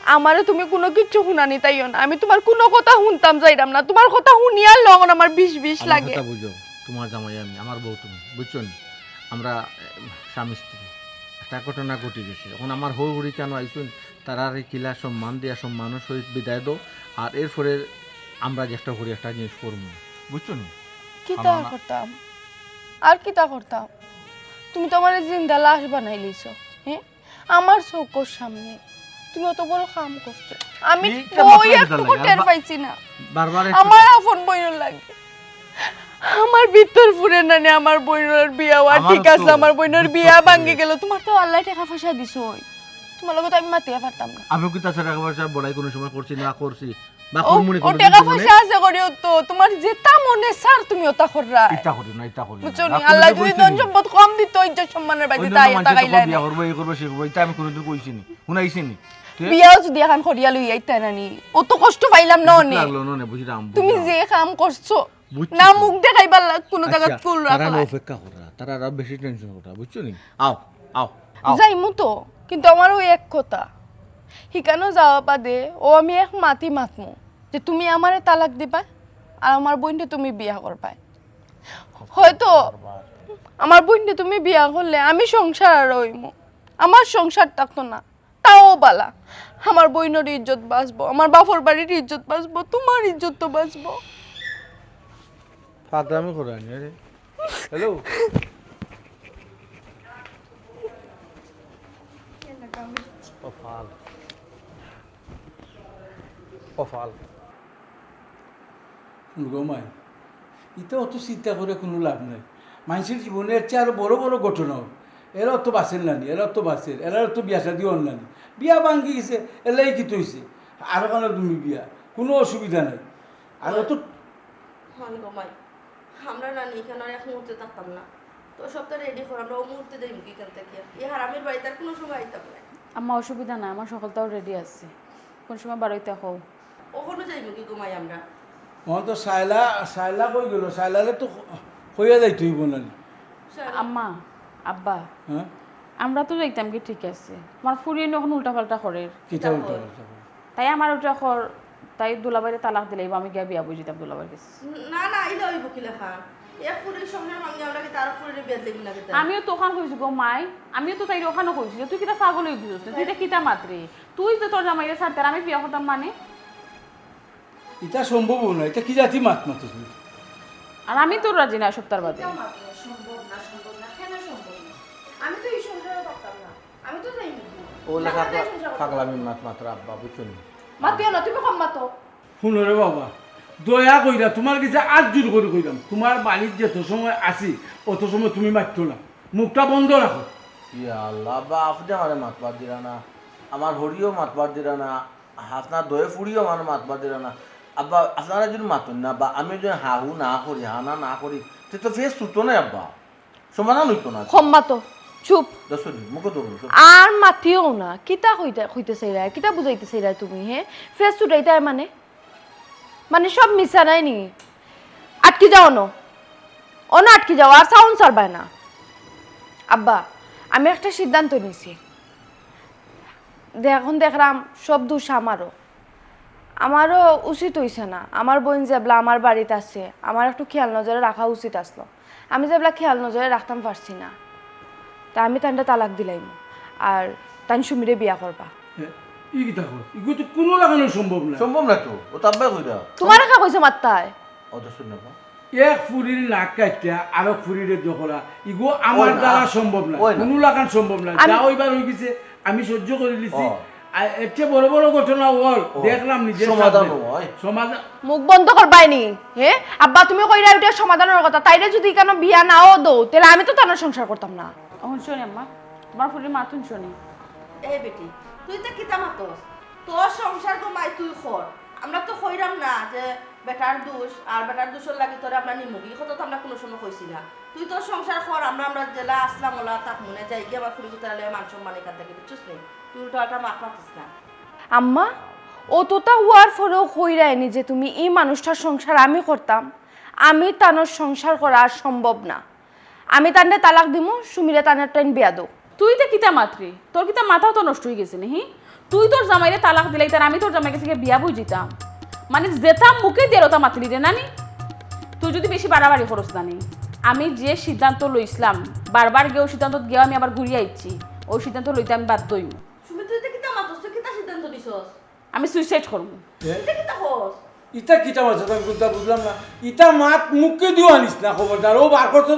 আমারে তুমি কোনো কিচ্ছু শুনানি তাইও না আমি তোমার কোনো কথা শুনতাম যাইরাম না তোমার কথা শুনিয়ার লগন আমার বিষ বিষ আমার লাগে কথা বুঝো তোমার জামাই আমি আমার বউ তুমি বুঝছো নি আমরা স্বামী স্ত্রী একটা ঘটনা ঘটে গেছে এখন আমার হৌ হরি কেন আইসুন তারা কিলা সম্মান দিয়া সম্মানের সহিত বিদায় দাও আর এরপরে আমরা চেষ্টা করি একটা জিনিস করবো বুঝছো নি কিতা করতাম আর কিতা করতাম তুমি তো আমার জিন্দা লাশ বানাই লইছো হ্যাঁ আমার চৌকোর সামনে তুমি অত বড় কাম করছো আমি কি কেমন ওই করে একটু লাগে? টের পাইছি না বারবার আমার আপন বইনের লাগে আমার ভিতর ফুরে নানি আমার বইনের বিয়া আর আমারও ঠিক আছে তো আমার বইনের ভিতর বিয়া ফুরে। ভাঙ্গি গেল তোমার তো আল্লাহ টাকা পয়সা দিছো তোমার লগে তো আমি মাতিয়ে পারতাম না আমি কি তাছাড়া টাকা পয়সা বড়াই কোনো সময় করছি না করছি বা ও করমুনি ও টাকা পয়সা আছে করিও তো তোমার যেটা মনে স্যার তুমি ওটা কররা ইটা করি না ইটা করি না বুঝছো নি আল্লাহ যদি ধন সম্পদ কম দিত ইজ্জত সম্মানের বাইরে তাই তাকাইলা বিয়া করবো এই করবো সে করবো এটা আমি কোনোদিন কইছি নি শুনাইছি নি বিয়াও যদি এখন করিয়া লই আইতা নানি অত কষ্ট পাইলাম না অনেক লাগলো না বুঝলাম তুমি যে কাম করছো বুঝছি না তো। মুখ দেখাইবার লাগ কোনো জায়গা ফুল তারা রাখলা অপেক্ষা করা তারা আর বেশি টেনশন করা বুঝছো নি আও আও আও যাইমু তো কিন্তু আমার ওই এক কথা হিকানো যাওয়া বাদে ও আমি এক মাতি মাতমু যে তুমি আমারে তালাক দিবা আর আমার বোনকে তুমি বিয়া করবা হয়তো আমার বোনকে তুমি বিয়া করলে আমি সংসার আর রইমু আমার সংসার থাকতো না তাও বালা আমার বোনের ইজ্জত বাঁচবো আমার বাপর বাড়ির ইজ্জত বাঁচবো তোমার ইজ্জত তো বাঁচবো ফাদরামি করে আনি আরে হ্যালো কপাল কপাল গমাই এটা অত চিন্তা করে কোনো লাভ নাই মানুষের জীবনের চেয়ে আরো বড় বড় ঘটনা এরা অত বাঁচেন নানি এরা অত বাঁচের এরা অত বিয়া শাদি হন নানি বিয়া ভাঙ্গি গেছে এলাই কি তৈছে আরো কেন তুমি বিয়া কোনো অসুবিধা নাই আর অত মান গমাই আমরা না এখানে আর এক মুহূর্তে থাকতাম না তো সবটা রেডি কর আমরা ও মুহূর্তে যাই মুখি এখান থেকে এই হারামের বাড়িতে আর কোনো সময় আইতাম না আমার অসুবিধা না আমার সকালটাও রেডি আছে কোন সময় বাড়িতে হও ওখানে যাই মুখি ঘুমাই আমরা মন তো সাইলা কই গেল সাইলারে তো হইয়া যাই তুইব নানি আম্মা আব্বা হ্যাঁ আমরা তো যাইতাম কি ঠিক আছে তোমার ফুরিয়ে এখন উল্টাপাল্টা করে কিতা উল্টা পাল্টা করে। তাই আমার ওটা কর তাই দুলাবাইরে তালাক দিলে আমি গিয়ে বিয়া বুঝিতাম দুলাবাইর কাছে না না আইলে ওই বকিলা খান এক ফুলের সামনে ভাঙি আমরা কি তার ফুলের বেদ লেগে না কেতা আমিও তো ওখান কইছি গো মাই আমিও তো তাই ওখানে কইছি যে তুই কিটা পাগল হয়ে গেছিস তুই এটা কিটা মাত্রে তুই তো তোর জামাইরে ছাড়তে আর আমি বিয়া করতাম মানে এটা সম্ভব না এটা কি জাতি মাত মাতো তুমি আর আমি তো রাজি না সপ্তাহ বাদে সম্ভব না কেন সম্ভব না আমি তো এই সংসারে থাকতাম না আমি তো যাই মুখি ও লেখা পাগলামি মাত্র আব্বা বুঝছো নি মাতিও না তুমি কম মাতো শুনো রে বাবা দয়া কইরা তোমার কাছে আজ জোর করে কইলাম তোমার বাড়ির যত সময় আসি অত সময় তুমি মারতো না মুখটা বন্ধ রাখো ইয়া আল্লাহ আব্বা আপনি আমারে মাতবার দিলা না আমার হরিও মাতবার দিলা না আপনার দয়ে ফুড়িও আমার মাতবার দিলা না আব্বা আপনারা যদি মাতুন না বা আমি যদি হাহু না করি হানা না করি সে তো ফেস ছুটো না আব্বা সমাধান হইতো না কম মাতো চুপ দশরি মুখে ধরুন আর মাতিও না কিতা হইতে চাইরা কিতা বুঝাইতে চাইরা তুমি হে ফেস ছুটাইতে মানে মানে সব মিশা নাই নি আটকে যাও না অন আটকে যাও আর সাউন্ড সারবায় না আব্বা আমি একটা সিদ্ধান্ত নিছি এখন দেখলাম সব দোষ আমারও উচিত হইছে না আমার বোন যেবলা আমার বাড়িতে আছে আমার একটু খেয়াল নজরে রাখা উচিত আসলো আমি যেবলা খেয়াল নজরে রাখতাম পারছি না তা আমি তানটা তালাক দিলাম আর তান সুমিরে বিয়া করবা ই কিতা কর ইগো তো কোনো লাগানো সম্ভব না সম্ভব না তো ও তাব্বা কইরা তোমার একা কইছে মাত্তায় ও দশরি না বা এক ফুরির নাক কাটটা আরো ফুরিরে দখলা ইগো আমার ওই না। দ্বারা সম্ভব না ওই না। কোনো লাগান সম্ভব না আমি- যা ওইবার হয়ে গেছে আমি সহ্য করে লিছি ও। এর চেয়ে বড় বড় ঘটনা হল দেখলাম নিজে সমাধান হয়। সমাধান মুখ বন্ধ করবাইনি হে আব্বা তুমি কইরা ওইটা সমাধানের কথা তাইরে যদি কেন বিয়া নাও দো তাহলে আমি তো তানোর সংসার করতাম না এখন শোনি আম্মা তোমার ফুলির মাতুন শোনি এ বেটি তুই তো কিতা মাতস তোর সংসার কমাই তুই খর আমরা তো কইরাম না যে বেটার দোষ আর বেটার দোষের লাগি তোরে আমরা নিমুগি কথা তো আমরা কোনো সময় কইছি না তুই তোর সংসার খর আমরা জেলা আসলাম ওলা তাক মনে যাই গিয়ে আমার ফুলি কোথায় মান সম্মান এখান থেকে বুঝছিস নি তুই তো একটা মাত মাতিস না আম্মা অতটা হওয়ার পরেও কইরাইনি যে তুমি এই মানুষটার সংসার আমি করতাম আমি তানোর সংসার করা আর সম্ভব না আমি তান্ডে তালাক দিমু সুমিরে তানের টাইম বিয়া দো তুই তো কিতা মাত্রি তোর কিতা মাথাও তো নষ্ট হয়ে গেছে নি তুই তোর জামাইরে তালাক দিলাই তার আমি তোর জামাই কাছে গিয়ে বিয়া বই যেতাম মানে যেতাম মুখে দিয়ে ওটা মাতলি দে নানি তুই যদি বেশি বাড়াবাড়ি খরচ জানি আমি যে সিদ্ধান্ত লইছিলাম বারবার গিয়ে ওই সিদ্ধান্ত গিয়ে আমি আবার ঘুরিয়ে আইছি ওই সিদ্ধান্ত লইতে আমি বাধ্যই সুমি তুই তো কিতা মাতস তুই কিতা সিদ্ধান্ত দিছস আমি সুইসাইড করবো তুই কিতা হস ইটা কিতা মাছ আমি কোনটা বুঝলাম না ইটা মাত মুখকে দিও আনিস না খবরদার ও বার করছো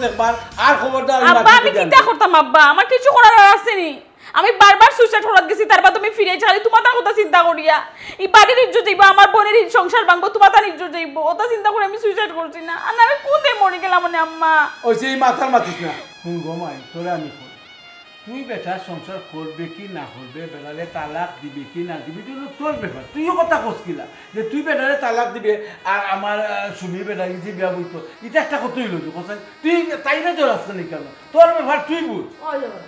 একবার আর খবরদার আব্বা আমি কিতা করতাম আব্বা আমার কিছু করার আর আসেনি আমি বারবার সুইসাইড করার গেছি তারপর তুমি ফিরে চাই তোমার তার কথা চিন্তা করিয়া এই বাড়ির ইজ্জত যাইবো আমার বোনের সংসার ভাঙবো তোমার তার ইজ্জত যাইবো ওটা চিন্তা করে আমি সুইসাইড করছি না আর আমি কোথায় মরে গেলাম মানে আম্মা ওই সেই মাথার মাতিস না শুন গমাই তোরা আমি কই তুই বেটা সংসার করবে কি না করবে বেটালে তালাক দিবি কি না দিবি তুই তোর ব্যাপার তুইও কথা কসকিলা যে তুই বেটালে তালাক দিবে আর আমার সুমির বেটা যে বিয়া বইতো এটা একটা কতই লইতো কথা তুই তাই না তোর আসতে কেন তোর ব্যাপার তুই বুঝ ওই যাবে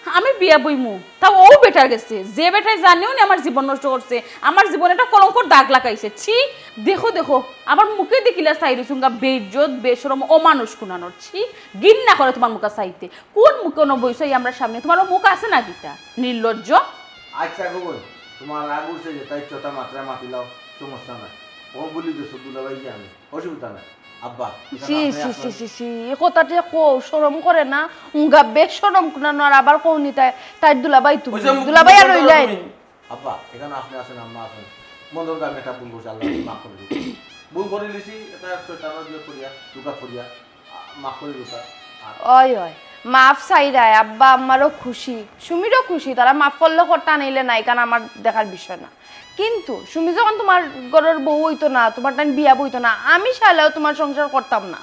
আমি বিয়া বইমু তাও ও বেটার গেছে যে বেটায় জানেও না আমার জীবন নষ্ট করছে আমার জীবনে একটা কলঙ্কর দাগ লাগাইছে ছি দেখো দেখো আমার মুখে দেখিলা সাইরু সুঙ্গা বেইজ্জত বেশরম অমানুষ কুনানোর ছি ঘৃণা করে তোমার মুখা চাইতে কোন মুখে ন বইছাই আমরা সামনে তোমার মুখ আছে না গীতা নির্লজ্জ আচ্ছা গো তোমার রাগ উঠছে যে তাই চটা মাত্রা মাতিলাও সমস্যা নাই ও বলি দিছো দুলাভাই যে আমি অসুবিধা নাই আব্বা সি সি সি সি সি এ কথাটা কো শরম করে না উঙ্গা বেশ শরম কুনানো আর আবার কৌনি তাই দুলাবাই তুমি দুলাবাই আর রইলাই আব্বা এখানে আপনি আছেন আম্মা আছেন মন্দর গান একটা ভুল করছে আল্লাহ মাফ করে দিন ভুল করে লিছি এটা শয়তানের দিয়ে করিয়া দুকা করিয়া মাফ করে দিতা ওই ওই মাফ চাইরায় আব্বা আমারও খুশি সুমিরও খুশি তারা মাফ করলে করতে নিলে নাই কারণ আমার দেখার বিষয় না কিন্তু সুমি যখন তোমার ঘরের বউ হইতো না তোমার টাইম বিয়া বইতো না আমি চাইলেও তোমার সংসার করতাম না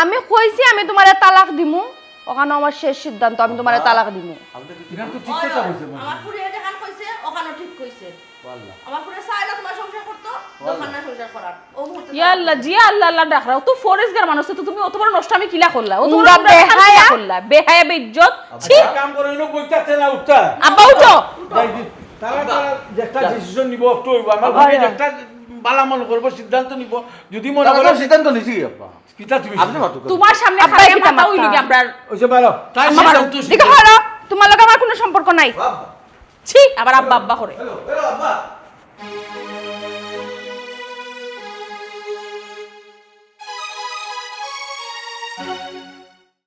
আমি কইছি আমি তোমারে তালাক দিমু ওখানে আমার শেষ সিদ্ধান্ত আমি তোমারে তালাক দিমু আমি তো কিছু এখানে তো ঠিক কথা বলছে আমার ফুরিয়ে দেখান কইছে ওখানে ঠিক কইছে আল্লাহ আমার ফুরিয়ে চাইলা তোমার সংসার করতো দোকান না সংসার করার ও মুহূর্তে ইয়া আল্লাহ জি আল্লাহ আল্লাহ ডাকরা তো ফরেস্ট গার মানুষ তো তুমি অত বড় নষ্ট আমি কিলা করলা ও উঙ্গা তোমার বেহায়া। করলা বেহায়া বেইজ্জত ছি কাম করে লোক বইতাছে না উঠতা আব্বা উঠো তারা একটা ডিসিশন নিব একটু হইব আমার ভাই একটা বালা মনে করবো সিদ্ধান্ত নিব যদি মনে তাহলে করো সিদ্ধান্ত নিছি আব্বা কিতা তুমি আপনি মাতো তোমার সামনে আব্বা খাইয়া কিতা মাথা হইল মাথা? কি আমরা ওইসে ভালো তাই আমার সিদ্ধান্ত দেখো হলো তোমার লগে আমার কোনো সম্পর্ক নাই বাবা ছি আবার আব্বা আব্বা করে হ্যালো হ্যালো আব্বা